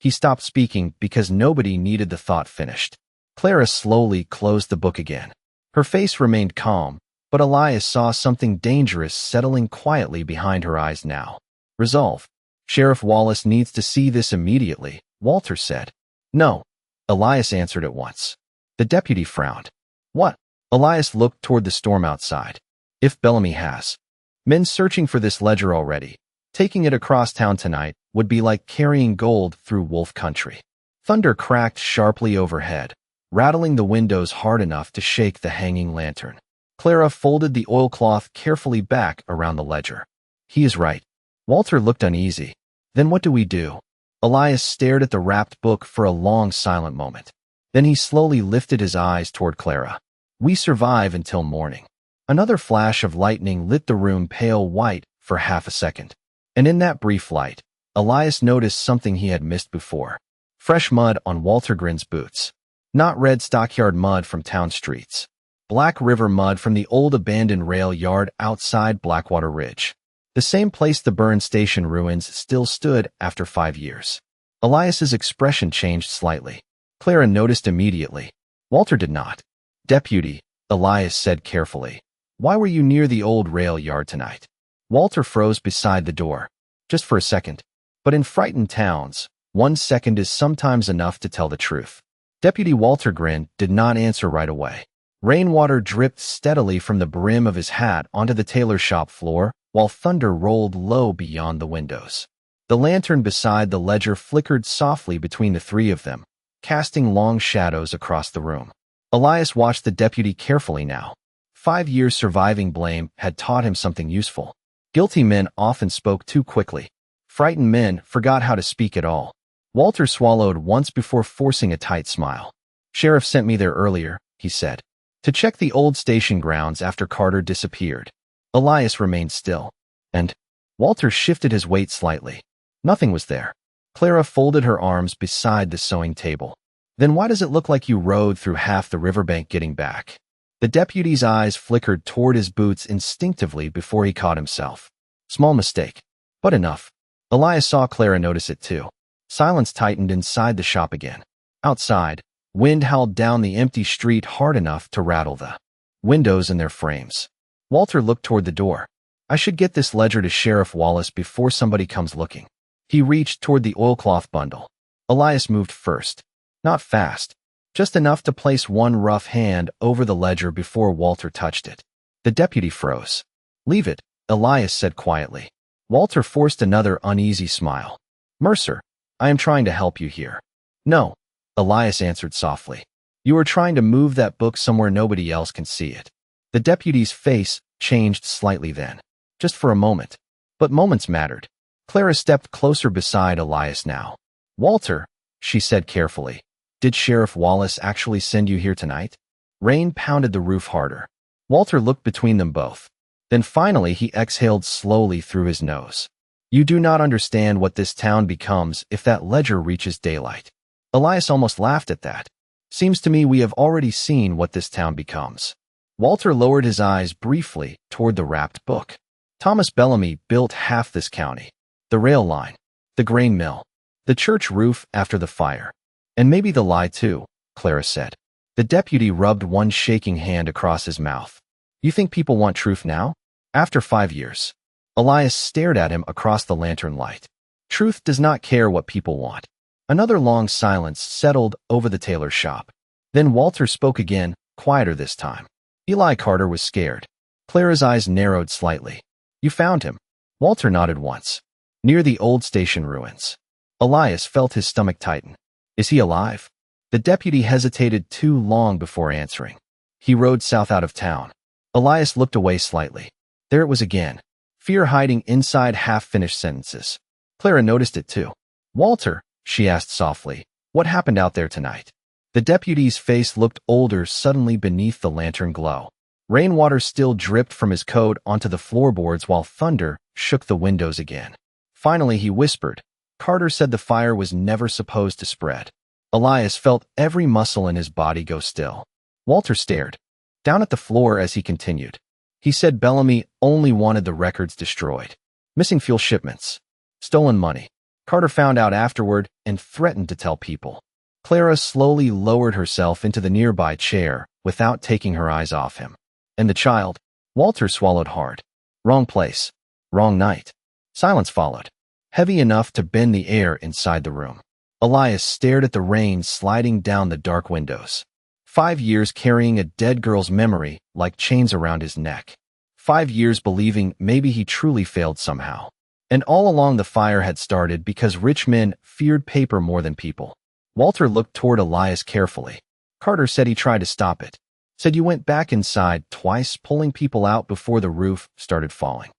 He stopped speaking because nobody needed the thought finished. Clara slowly closed the book again. Her face remained calm, But Elias saw something dangerous settling quietly behind her eyes now. Resolve. Sheriff Wallace needs to see this immediately, Walter said. No. Elias answered at once. The deputy frowned. What? Elias looked toward the storm outside. If Bellamy has men searching for this ledger already, taking it across town tonight would be like carrying gold through wolf country. Thunder cracked sharply overhead, rattling the windows hard enough to shake the hanging lantern. Clara folded the oilcloth carefully back around the ledger. He is right. Walter looked uneasy. Then what do we do? Elias stared at the wrapped book for a long silent moment. Then he slowly lifted his eyes toward Clara. We survive until morning. Another flash of lightning lit the room pale white for half a second. And in that brief light, Elias noticed something he had missed before. Fresh mud on Walter Grin's boots. Not red stockyard mud from town streets. Black river mud from the old abandoned rail yard outside Blackwater Ridge. The same place the burned station ruins still stood after 5 years. Elias's expression changed slightly. Clara noticed immediately. Walter did not. Deputy, Elias said carefully. Why were you near the old rail yard tonight? Walter froze beside the door. Just for a second. But in frightened towns, 1 second is sometimes enough to tell the truth. Deputy Walter Grin did not answer right away. Rainwater dripped steadily from the brim of his hat onto the tailor shop floor, while thunder rolled low beyond the windows. The lantern beside the ledger flickered softly between the three of them, casting long shadows across the room. Elias watched the deputy carefully now. 5 years surviving blame had taught him something useful. Guilty men often spoke too quickly. Frightened men forgot how to speak at all. Walter swallowed once before forcing a tight smile. Sheriff sent me there earlier, he said, to check the old station grounds after Carter disappeared. Elias remained still. And Walter shifted his weight slightly. Nothing was there. Clara folded her arms beside the sewing table. Then why does it look like you rode through half the riverbank getting back? The deputy's eyes flickered toward his boots instinctively before he caught himself. Small mistake. But enough. Elias saw Clara notice it too. Silence tightened inside the shop again. Outside, wind howled down the empty street hard enough to rattle the windows in their frames. Walter looked toward the door. I should get this ledger to Sheriff Wallace before somebody comes looking. He reached toward the oilcloth bundle. Elias moved first. Not fast. Just enough to place one rough hand over the ledger before Walter touched it. The deputy froze. Leave it, Elias said quietly. Walter forced another uneasy smile. Mercer, I am trying to help you here. No, Elias answered softly. You are trying to move that book somewhere nobody else can see it. The deputy's face changed slightly then. Just for a moment. But moments mattered. Clara stepped closer beside Elias now. Walter, she said carefully, did Sheriff Wallace actually send you here tonight? Rain pounded the roof harder. Walter looked between them both. Then finally he exhaled slowly through his nose. You do not understand what this town becomes if that ledger reaches daylight. Elias almost laughed at that. Seems to me we have already seen what this town becomes. Walter lowered his eyes briefly toward the wrapped book. Thomas Bellamy built half this county. The rail line, the grain mill, the church roof after the fire. And maybe the lie too, Clara said. The deputy rubbed one shaking hand across his mouth. You think people want truth now? After 5 years. Elias stared at him across the lantern light. Truth does not care what people want. Another long silence settled over the tailor shop. Then Walter spoke again, quieter this time. Eli Carter was scared. Clara's eyes narrowed slightly. You found him. Walter nodded once. Near the old station ruins. Elias felt his stomach tighten. Is he alive? The deputy hesitated too long before answering. He rode south out of town. Elias looked away slightly. There it was again. Fear hiding inside half-finished sentences. Clara noticed it too. Walter, she asked softly, what happened out there tonight? The deputy's face looked older suddenly beneath the lantern glow. Rainwater still dripped from his coat onto the floorboards while thunder shook the windows again. Finally he whispered. Carter said the fire was never supposed to spread. Elias felt every muscle in his body go still. Walter stared down at the floor as he continued. He said Bellamy only wanted the records destroyed. Missing fuel shipments. Stolen money. Carter found out afterward and threatened to tell people. Clara slowly lowered herself into the nearby chair without taking her eyes off him. And the child? Walter swallowed hard. Wrong place. Wrong night. Silence followed, heavy enough to bend the air inside the room. Elias stared at the rain sliding down the dark windows. 5 years carrying a dead girl's memory like chains around his neck. 5 years believing maybe he truly failed somehow. And all along the fire had started because rich men feared paper more than people. Walter looked toward Elias carefully. Carter said he tried to stop it. Said you went back inside twice, pulling people out before the roof started falling.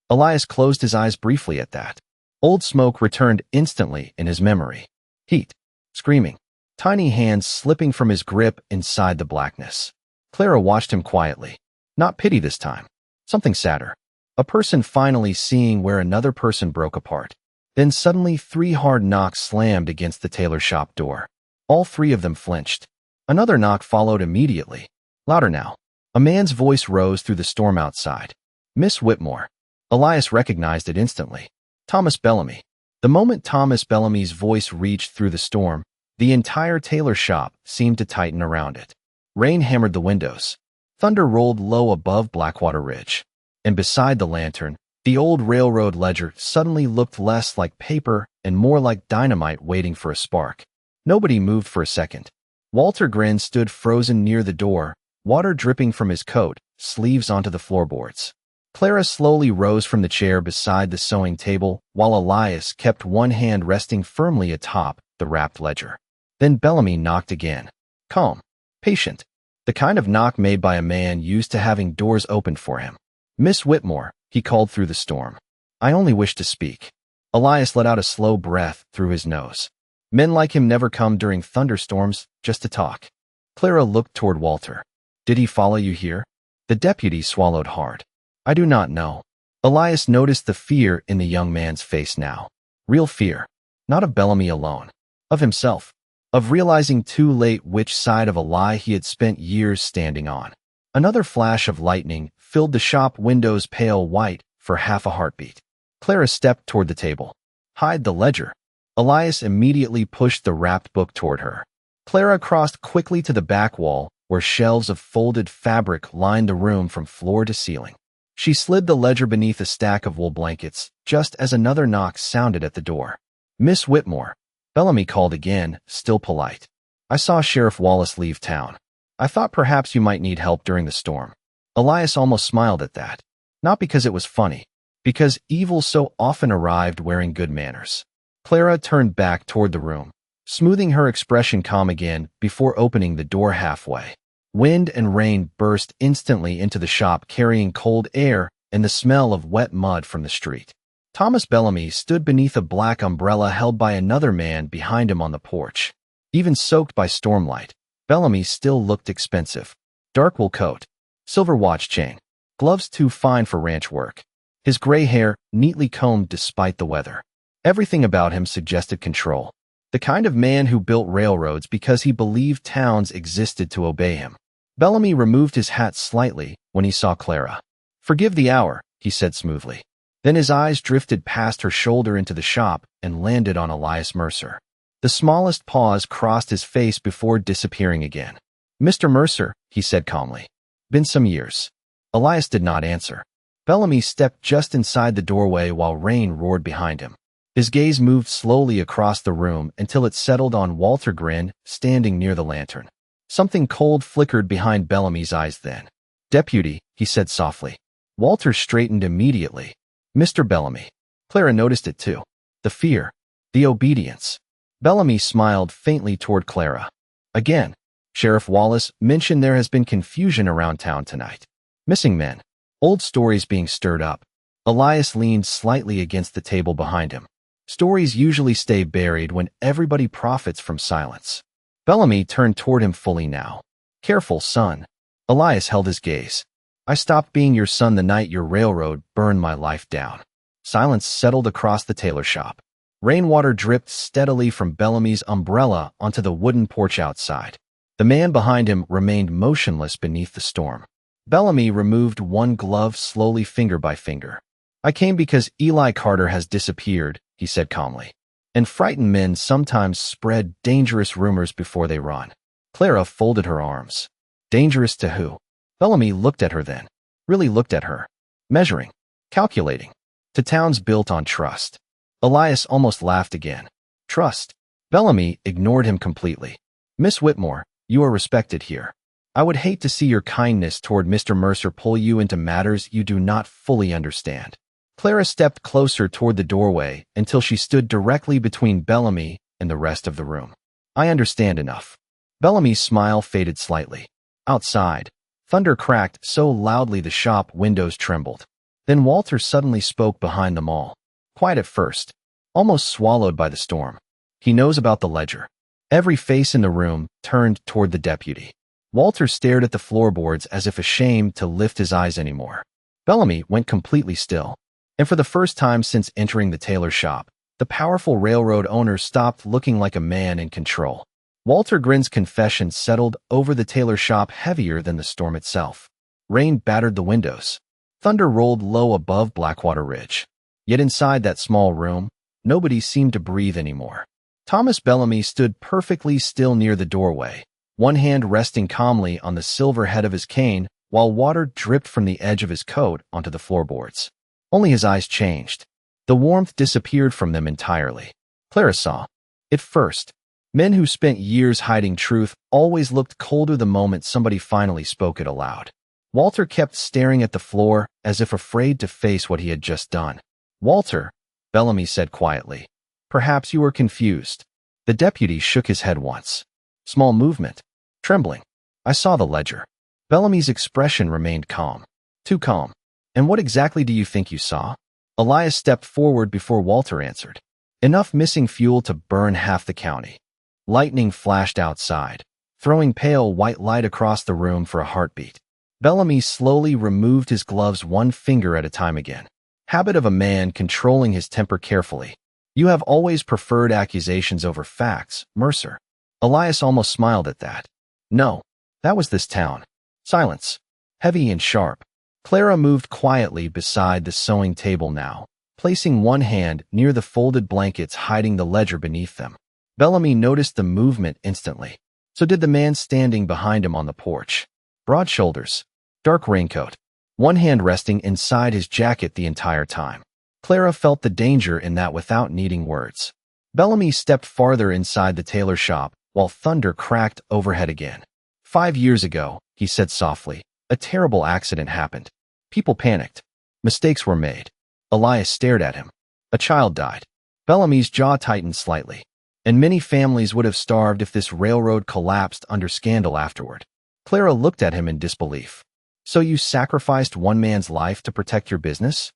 Elias closed his eyes briefly at that. Old smoke returned instantly in his memory. Heat. Screaming. Tiny hands slipping from his grip inside the blackness. Clara watched him quietly. Not pity this time. Something sadder. A person finally seeing where another person broke apart. Then suddenly 3 hard knocks slammed against the tailor shop door. All 3 of them flinched. Another knock followed immediately. Louder now. A man's voice rose through the storm outside. Miss Whitmore. Elias recognized it instantly. Thomas Bellamy. The moment Thomas Bellamy's voice reached through the storm, the entire tailor shop seemed to tighten around it. Rain hammered the windows. Thunder rolled low above Blackwater Ridge. And beside the lantern, the old railroad ledger suddenly looked less like paper and more like dynamite waiting for a spark. Nobody moved for a second. Walter Grin stood frozen near the door, water dripping from his coat, sleeves onto the floorboards. Clara slowly rose from the chair beside the sewing table, while Elias kept one hand resting firmly atop the wrapped ledger. Then Bellamy knocked again. Calm. Patient. The kind of knock made by a man used to having doors opened for him. Miss Whitmore, he called through the storm. I only wish to speak. Elias let out a slow breath through his nose. Men like him never come during thunderstorms, just to talk. Clara looked toward Walter. Did he follow you here? The deputy swallowed hard. I do not know. Elias noticed the fear in the young man's face now. Real fear. Not of Bellamy alone. Of himself. Of realizing too late which side of a lie he had spent years standing on. Another flash of lightning filled the shop windows pale white for half a heartbeat. Clara stepped toward the table. Hide the ledger. Elias immediately pushed the wrapped book toward her. Clara crossed quickly to the back wall, where shelves of folded fabric lined the room from floor to ceiling. She slid the ledger beneath a stack of wool blankets, just as another knock sounded at the door. Miss Whitmore. Bellamy called again, still polite. I saw Sheriff Wallace leave town. I thought perhaps you might need help during the storm. Elias almost smiled at that. Not because it was funny, because evil so often arrived wearing good manners. Clara turned back toward the room, smoothing her expression calm again before opening the door halfway. Wind and rain burst instantly into the shop carrying cold air and the smell of wet mud from the street. Thomas Bellamy stood beneath a black umbrella held by another man behind him on the porch. Even soaked by stormlight, Bellamy still looked expensive. Dark wool coat, silver watch chain, gloves too fine for ranch work. His gray hair neatly combed despite the weather. Everything about him suggested control. The kind of man who built railroads because he believed towns existed to obey him. Bellamy removed his hat slightly when he saw Clara. Forgive the hour, he said smoothly. Then his eyes drifted past her shoulder into the shop and landed on Elias Mercer. The smallest pause crossed his face before disappearing again. Mr. Mercer, he said calmly. Been some years. Elias did not answer. Bellamy stepped just inside the doorway while rain roared behind him. His gaze moved slowly across the room until it settled on Walter Grin, standing near the lantern. Something cold flickered behind Bellamy's eyes then. Deputy, he said softly. Walter straightened immediately. Mr. Bellamy. Clara noticed it too. The fear. The obedience. Bellamy smiled faintly toward Clara. Again, Sheriff Wallace mentioned there has been confusion around town tonight. Missing men. Old stories being stirred up. Elias leaned slightly against the table behind him. Stories usually stay buried when everybody profits from silence. Bellamy turned toward him fully now. Careful, son. Elias held his gaze. I stopped being your son the night your railroad burned my life down. Silence settled across the tailor shop. Rainwater dripped steadily from Bellamy's umbrella onto the wooden porch outside. The man behind him remained motionless beneath the storm. Bellamy removed one glove slowly finger by finger. I came because Eli Carter has disappeared, he said calmly. And frightened men sometimes spread dangerous rumors before they run. Clara folded her arms. Dangerous to who? Bellamy looked at her then. really looked at her, measuring, calculating. To towns built on trust. Elias almost laughed again. Trust. Bellamy ignored him completely. Miss Whitmore, you are respected here. I would hate to see your kindness toward Mr. Mercer pull you into matters you do not fully understand. Clara stepped closer toward the doorway until she stood directly between Bellamy and the rest of the room. I understand enough. Bellamy's smile faded slightly. Outside, thunder cracked so loudly the shop windows trembled. Then Walter suddenly spoke behind them all. Quiet at first, almost swallowed by the storm. He knows about the ledger. Every face in the room turned toward the deputy. Walter stared at the floorboards as if ashamed to lift his eyes anymore. Bellamy went completely still. And for the first time since entering the tailor shop, the powerful railroad owner stopped looking like a man in control. Walter Grin's confession settled over the tailor shop heavier than the storm itself. Rain battered the windows. Thunder rolled low above Blackwater Ridge. Yet inside that small room, nobody seemed to breathe anymore. Thomas Bellamy stood perfectly still near the doorway, one hand resting calmly on the silver head of his cane while water dripped from the edge of his coat onto the floorboards. Only his eyes changed. The warmth disappeared from them entirely. Clara saw it first. Men who spent years hiding truth always looked colder the moment somebody finally spoke it aloud. Walter kept staring at the floor as if afraid to face what he had just done. Walter, Bellamy said quietly, perhaps you were confused. The deputy shook his head once. Small movement. Trembling. I saw the ledger. Bellamy's expression remained calm. Too calm. And what exactly do you think you saw? Elias stepped forward before Walter answered. Enough missing fuel to burn half the county. Lightning flashed outside, throwing pale white light across the room for a heartbeat. Bellamy slowly removed his gloves one finger at a time again. Habit of a man controlling his temper carefully. You have always preferred accusations over facts, Mercer. Elias almost smiled at that. No, that was this town. Silence. Heavy and sharp. Clara moved quietly beside the sewing table now, placing one hand near the folded blankets hiding the ledger beneath them. Bellamy noticed the movement instantly. So did the man standing behind him on the porch. Broad shoulders. Dark raincoat. One hand resting inside his jacket the entire time. Clara felt the danger in that without needing words. Bellamy stepped farther inside the tailor shop while thunder cracked overhead again. 5 years ago, he said softly, a terrible accident happened. People panicked. Mistakes were made. Elias stared at him. A child died. Bellamy's jaw tightened slightly. And many families would have starved if this railroad collapsed under scandal afterward. Clara looked at him in disbelief. So you sacrificed one man's life to protect your business?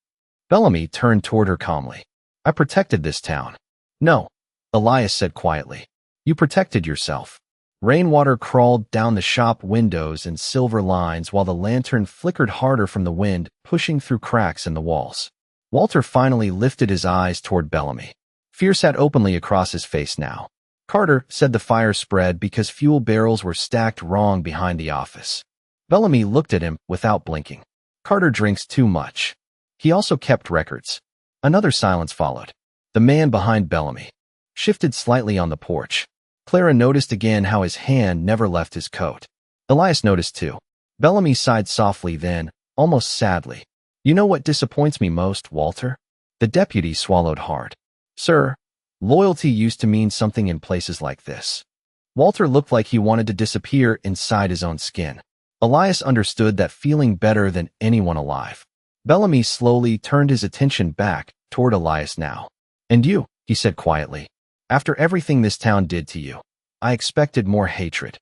Bellamy turned toward her calmly. I protected this town. No, Elias said quietly. You protected yourself. Rainwater crawled down the shop windows in silver lines while the lantern flickered harder from the wind, pushing through cracks in the walls. Walter finally lifted his eyes toward Bellamy. Fear sat openly across his face now. Carter said the fire spread because fuel barrels were stacked wrong behind the office. Bellamy looked at him without blinking. Carter drinks too much. He also kept records. Another silence followed. The man behind Bellamy shifted slightly on the porch. Clara noticed again how his hand never left his coat. Elias noticed too. Bellamy sighed softly then, almost sadly. You know what disappoints me most, Walter? The deputy swallowed hard. Sir, loyalty used to mean something in places like this. Walter looked like he wanted to disappear inside his own skin. Elias understood that feeling better than anyone alive. Bellamy slowly turned his attention back toward Elias now. And you, he said quietly. After everything this town did to you, I expected more hatred.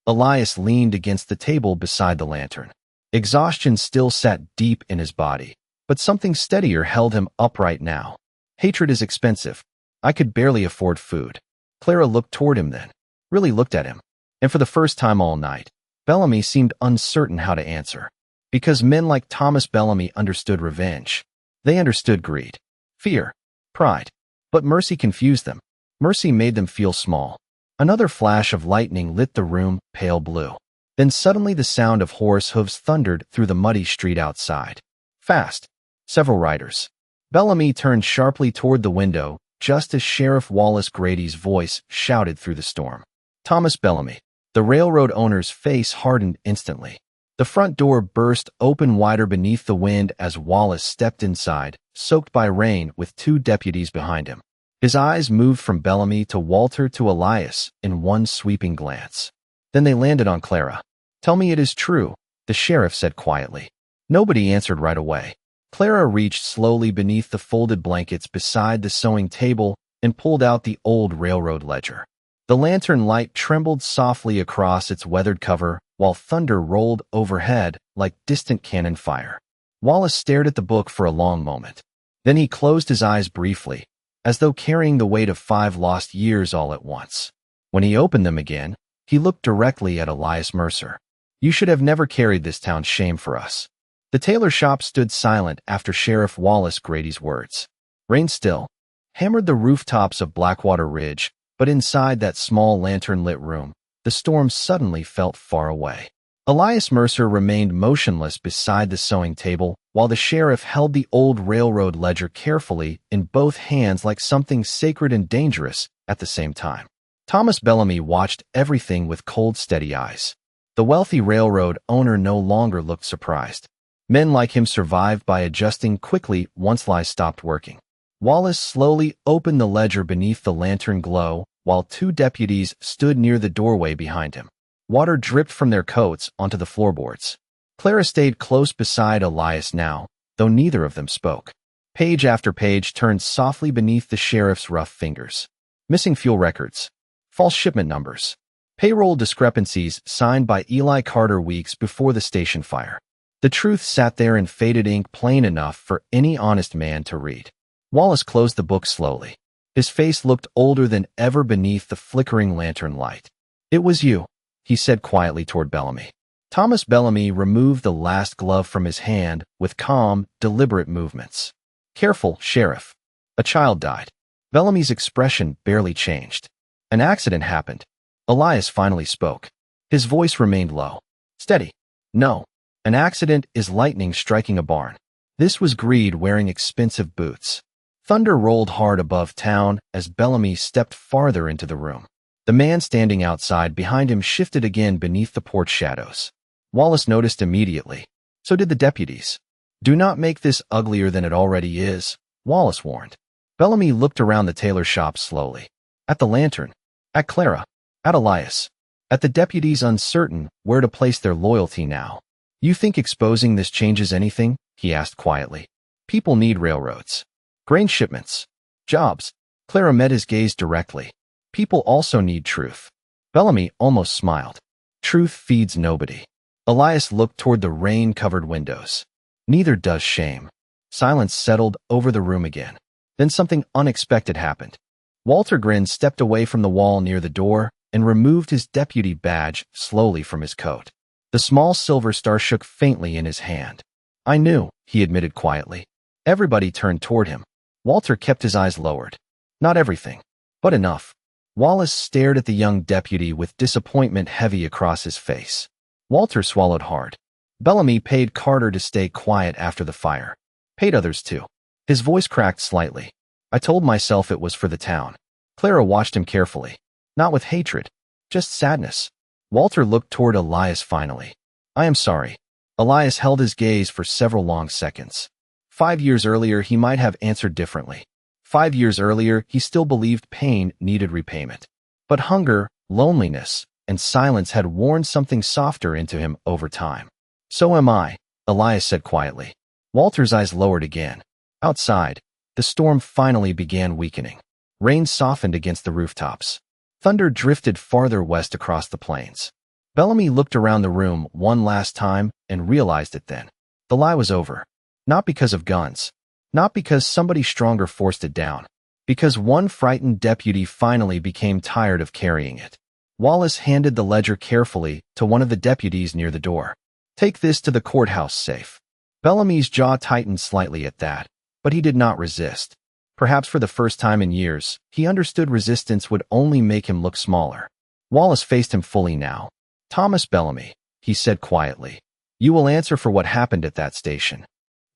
Elias leaned against the table beside the lantern. Exhaustion still sat deep in his body, but something steadier held him upright now. Hatred is expensive. I could barely afford food. Clara looked toward him then, really looked at him. And for the first time all night, Bellamy seemed uncertain how to answer. Because men like Thomas Bellamy understood revenge. They understood greed, fear, pride. But mercy confused them. Mercy made them feel small. Another flash of lightning lit the room pale blue. Then suddenly the sound of horse hooves thundered through the muddy street outside. Fast. Several riders. Bellamy turned sharply toward the window, just as Sheriff Wallace Grady's voice shouted through the storm. Thomas Bellamy. The railroad owner's face hardened instantly. The front door burst open wider beneath the wind as Wallace stepped inside, soaked by rain with 2 deputies behind him. His eyes moved from Bellamy to Walter to Elias in one sweeping glance. Then they landed on Clara. "Tell me it is true," the sheriff said quietly. Nobody answered right away. Clara reached slowly beneath the folded blankets beside the sewing table and pulled out the old railroad ledger. The lantern light trembled softly across its weathered cover, while thunder rolled overhead like distant cannon fire. Wallace stared at the book for a long moment. Then he closed his eyes briefly, as though carrying the weight of 5 lost years all at once. When he opened them again, he looked directly at Elias Mercer. "You should have never carried this town's shame for us." The tailor shop stood silent after Sheriff Wallace Grady's words. Rain still hammered the rooftops of Blackwater Ridge, but inside that small lantern-lit room, the storm suddenly felt far away. Elias Mercer remained motionless beside the sewing table, while the sheriff held the old railroad ledger carefully in both hands like something sacred and dangerous at the same time. Thomas Bellamy watched everything with cold, steady eyes. The wealthy railroad owner no longer looked surprised. Men like him survived by adjusting quickly once lies stopped working. Wallace slowly opened the ledger beneath the lantern glow, while 2 deputies stood near the doorway behind him. Water dripped from their coats onto the floorboards. Clara stayed close beside Elias now, though neither of them spoke. Page after page turned softly beneath the sheriff's rough fingers. Missing fuel records. False shipment numbers. Payroll discrepancies signed by Eli Carter weeks before the station fire. The truth sat there in faded ink, plain enough for any honest man to read. Wallace closed the book slowly. His face looked older than ever beneath the flickering lantern light. "It was you," he said quietly toward Bellamy. Thomas Bellamy removed the last glove from his hand with calm, deliberate movements. "Careful, Sheriff. A child died." Bellamy's expression barely changed. "An accident happened." Elias finally spoke. His voice remained low. "Steady. No. An accident is lightning striking a barn." This was greed wearing expensive boots. Thunder rolled hard above town as Bellamy stepped farther into the room. The man standing outside behind him shifted again beneath the porch shadows. Wallace noticed immediately. So did the deputies. "Do not make this uglier than it already is," Wallace warned. Bellamy looked around the tailor shop slowly. At the lantern. At Clara. At Elias. At the deputies uncertain where to place their loyalty now. "You think exposing this changes anything?" he asked quietly. "People need railroads. Grain shipments. Jobs." Clara met his gaze directly. "People also need truth." Bellamy almost smiled. "Truth feeds nobody." Elias looked toward the rain-covered windows. "Neither does shame." Silence settled over the room again. Then something unexpected happened. Walter Grin stepped away from the wall near the door and removed his deputy badge slowly from his coat. The small silver star shook faintly in his hand. "I knew," he admitted quietly. Everybody turned toward him. Walter kept his eyes lowered. "Not everything, but enough." Wallace stared at the young deputy with disappointment heavy across his face. Walter swallowed hard. Bellamy paid Carter to stay quiet after the fire. Paid others too. His voice cracked slightly. "I told myself it was for the town." Clara watched him carefully. Not with hatred, just sadness. Walter looked toward Elias finally. "I am sorry." Elias held his gaze for several long seconds. 5 years earlier, he might have answered differently. 5 years earlier, he still believed pain needed repayment. But hunger, loneliness, and silence had worn something softer into him over time. "So am I," Elias said quietly. Walter's eyes lowered again. Outside, the storm finally began weakening. Rain softened against the rooftops. Thunder drifted farther west across the plains. Bellamy looked around the room one last time and realized it then. The lie was over. Not because of guns. Not because somebody stronger forced it down. Because one frightened deputy finally became tired of carrying it. Wallace handed the ledger carefully to one of the deputies near the door. "Take this to the courthouse safe." Bellamy's jaw tightened slightly at that, but he did not resist. Perhaps for the first time in years, he understood resistance would only make him look smaller. Wallace faced him fully now. "Thomas Bellamy," he said quietly, "you will answer for what happened at that station."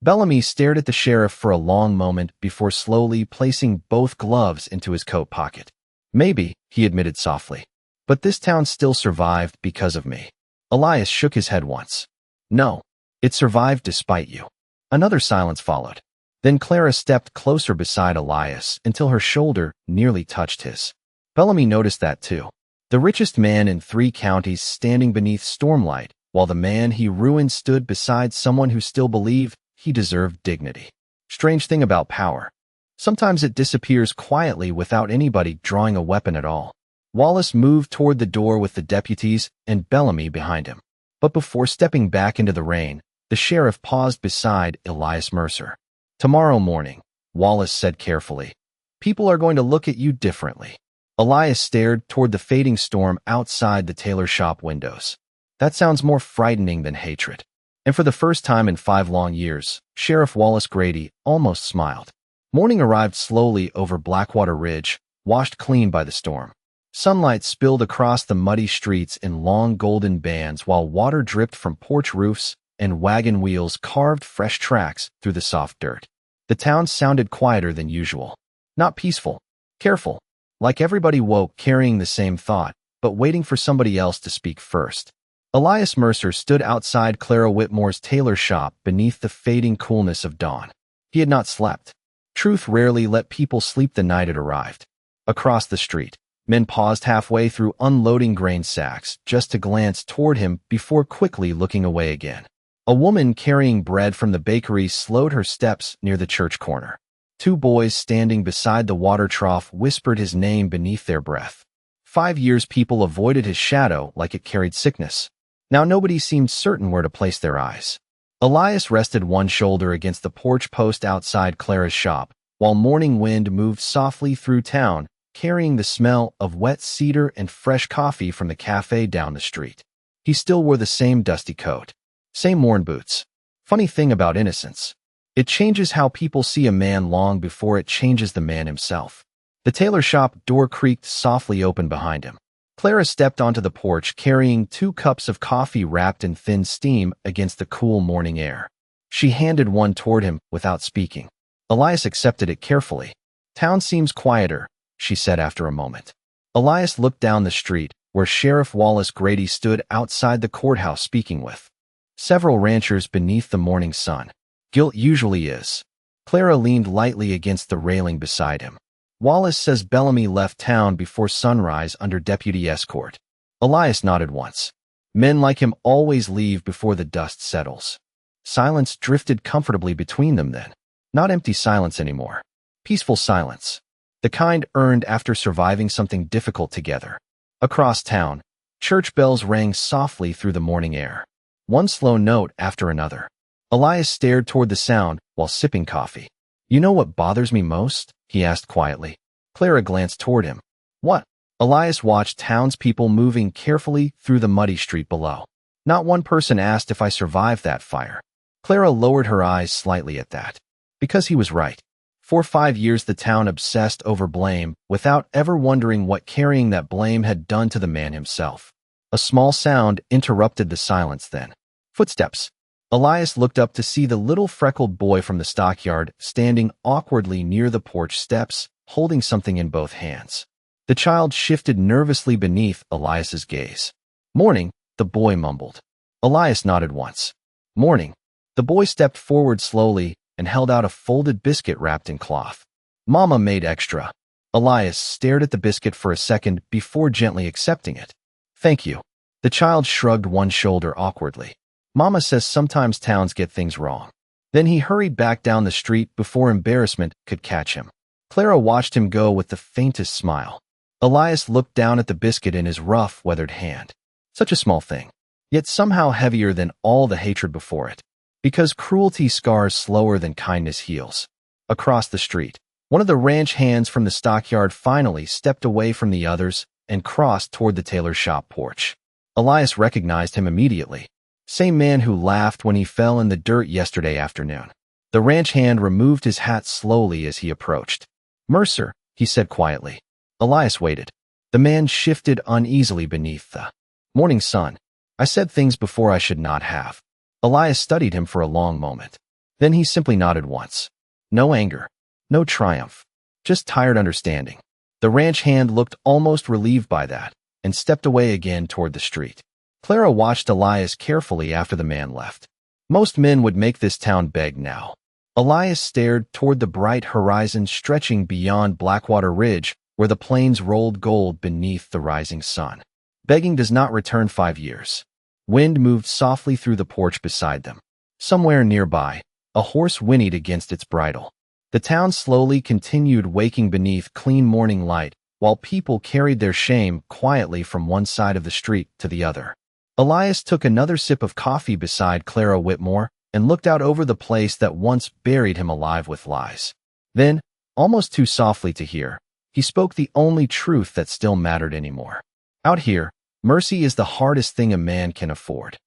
Bellamy stared at the sheriff for a long moment before slowly placing both gloves into his coat pocket. "Maybe," he admitted softly, "but this town still survived because of me." Elias shook his head once. No. It survived despite you. Another silence followed. Then Clara stepped closer beside Elias until her shoulder nearly touched his. Bellamy noticed that too. The richest man in 3 counties standing beneath stormlight, while the man he ruined stood beside someone who still believed he deserved dignity. Strange thing about power. Sometimes it disappears quietly without anybody drawing a weapon at all. Wallace moved toward the door with the deputies and Bellamy behind him. But before stepping back into the rain, the sheriff paused beside Elias Mercer. Tomorrow morning, Wallace said carefully, people are going to look at you differently. Elias stared toward the fading storm outside the tailor shop windows. That sounds more frightening than hatred. And for the first time in 5 long years, Sheriff Wallace Grady almost smiled. Morning arrived slowly over Blackwater Ridge, washed clean by the storm. Sunlight spilled across the muddy streets in long golden bands while water dripped from porch roofs and wagon wheels carved fresh tracks through the soft dirt. The town sounded quieter than usual. Not peaceful, careful, like everybody woke carrying the same thought, but waiting for somebody else to speak first. Elias Mercer stood outside Clara Whitmore's tailor shop beneath the fading coolness of dawn. He had not slept. Truth rarely let people sleep the night it arrived. Across the street, men paused halfway through unloading grain sacks just to glance toward him before quickly looking away again. A woman carrying bread from the bakery slowed her steps near the church corner. 2 boys standing beside the water trough whispered his name beneath their breath. 5 years people avoided his shadow like it carried sickness. Now nobody seemed certain where to place their eyes. Elias rested one shoulder against the porch post outside Clara's shop, while morning wind moved softly through town, carrying the smell of wet cedar and fresh coffee from the cafe down the street. He still wore the same dusty coat, same worn boots. Funny thing about innocence. It changes how people see a man long before it changes the man himself. The tailor shop door creaked softly open behind him. Clara stepped onto the porch carrying 2 cups of coffee wrapped in thin steam against the cool morning air. She handed one toward him without speaking. Elias accepted it carefully. Town seems quieter, she said after a moment. Elias looked down the street, where Sheriff Wallace Grady stood outside the courthouse speaking with several ranchers beneath the morning sun. Guilt usually is. Clara leaned lightly against the railing beside him. Wallace says Bellamy left town before sunrise under deputy escort. Elias nodded once. Men like him always leave before the dust settles. Silence drifted comfortably between them then. Not empty silence anymore. Peaceful silence. The kind earned after surviving something difficult together. Across town, church bells rang softly through the morning air. One slow note after another. Elias stared toward the sound while sipping coffee. You know what bothers me most? He asked quietly. Clara glanced toward him. What? Elias watched townspeople moving carefully through the muddy street below. Not one person asked if I survived that fire. Clara lowered her eyes slightly at that. Because he was right. For 5 years the town obsessed over blame without ever wondering what carrying that blame had done to the man himself. A small sound interrupted the silence then. Footsteps. Elias looked up to see the little freckled boy from the stockyard standing awkwardly near the porch steps, holding something in both hands. The child shifted nervously beneath Elias's gaze. Morning, the boy mumbled. Elias nodded once. Morning. The boy stepped forward slowly and held out a folded biscuit wrapped in cloth. Mama made extra. Elias stared at the biscuit for a second before gently accepting it. Thank you. The child shrugged one shoulder awkwardly. Mama says sometimes towns get things wrong. Then he hurried back down the street before embarrassment could catch him. Clara watched him go with the faintest smile. Elias looked down at the biscuit in his rough, weathered hand. Such a small thing, yet somehow heavier than all the hatred before it. Because cruelty scars slower than kindness heals. Across the street, one of the ranch hands from the stockyard finally stepped away from the others and crossed toward the tailor shop porch. Elias recognized him immediately. Same man who laughed when he fell in the dirt yesterday afternoon. The ranch hand removed his hat slowly as he approached. Mercer, he said quietly. Elias waited. The man shifted uneasily beneath the morning sun. I said things before I should not have. Elias studied him for a long moment. Then he simply nodded once. No anger. No triumph. Just tired understanding. The ranch hand looked almost relieved by that and stepped away again toward the street. Clara watched Elias carefully after the man left. Most men would make this town beg now. Elias stared toward the bright horizon stretching beyond Blackwater Ridge, where the plains rolled gold beneath the rising sun. Begging does not return 5 years. Wind moved softly through the porch beside them. Somewhere nearby, a horse whinnied against its bridle. The town slowly continued waking beneath clean morning light, while people carried their shame quietly from one side of the street to the other. Elias took another sip of coffee beside Clara Whitmore and looked out over the place that once buried him alive with lies. Then, almost too softly to hear, he spoke the only truth that still mattered anymore. Out here, mercy is the hardest thing a man can afford.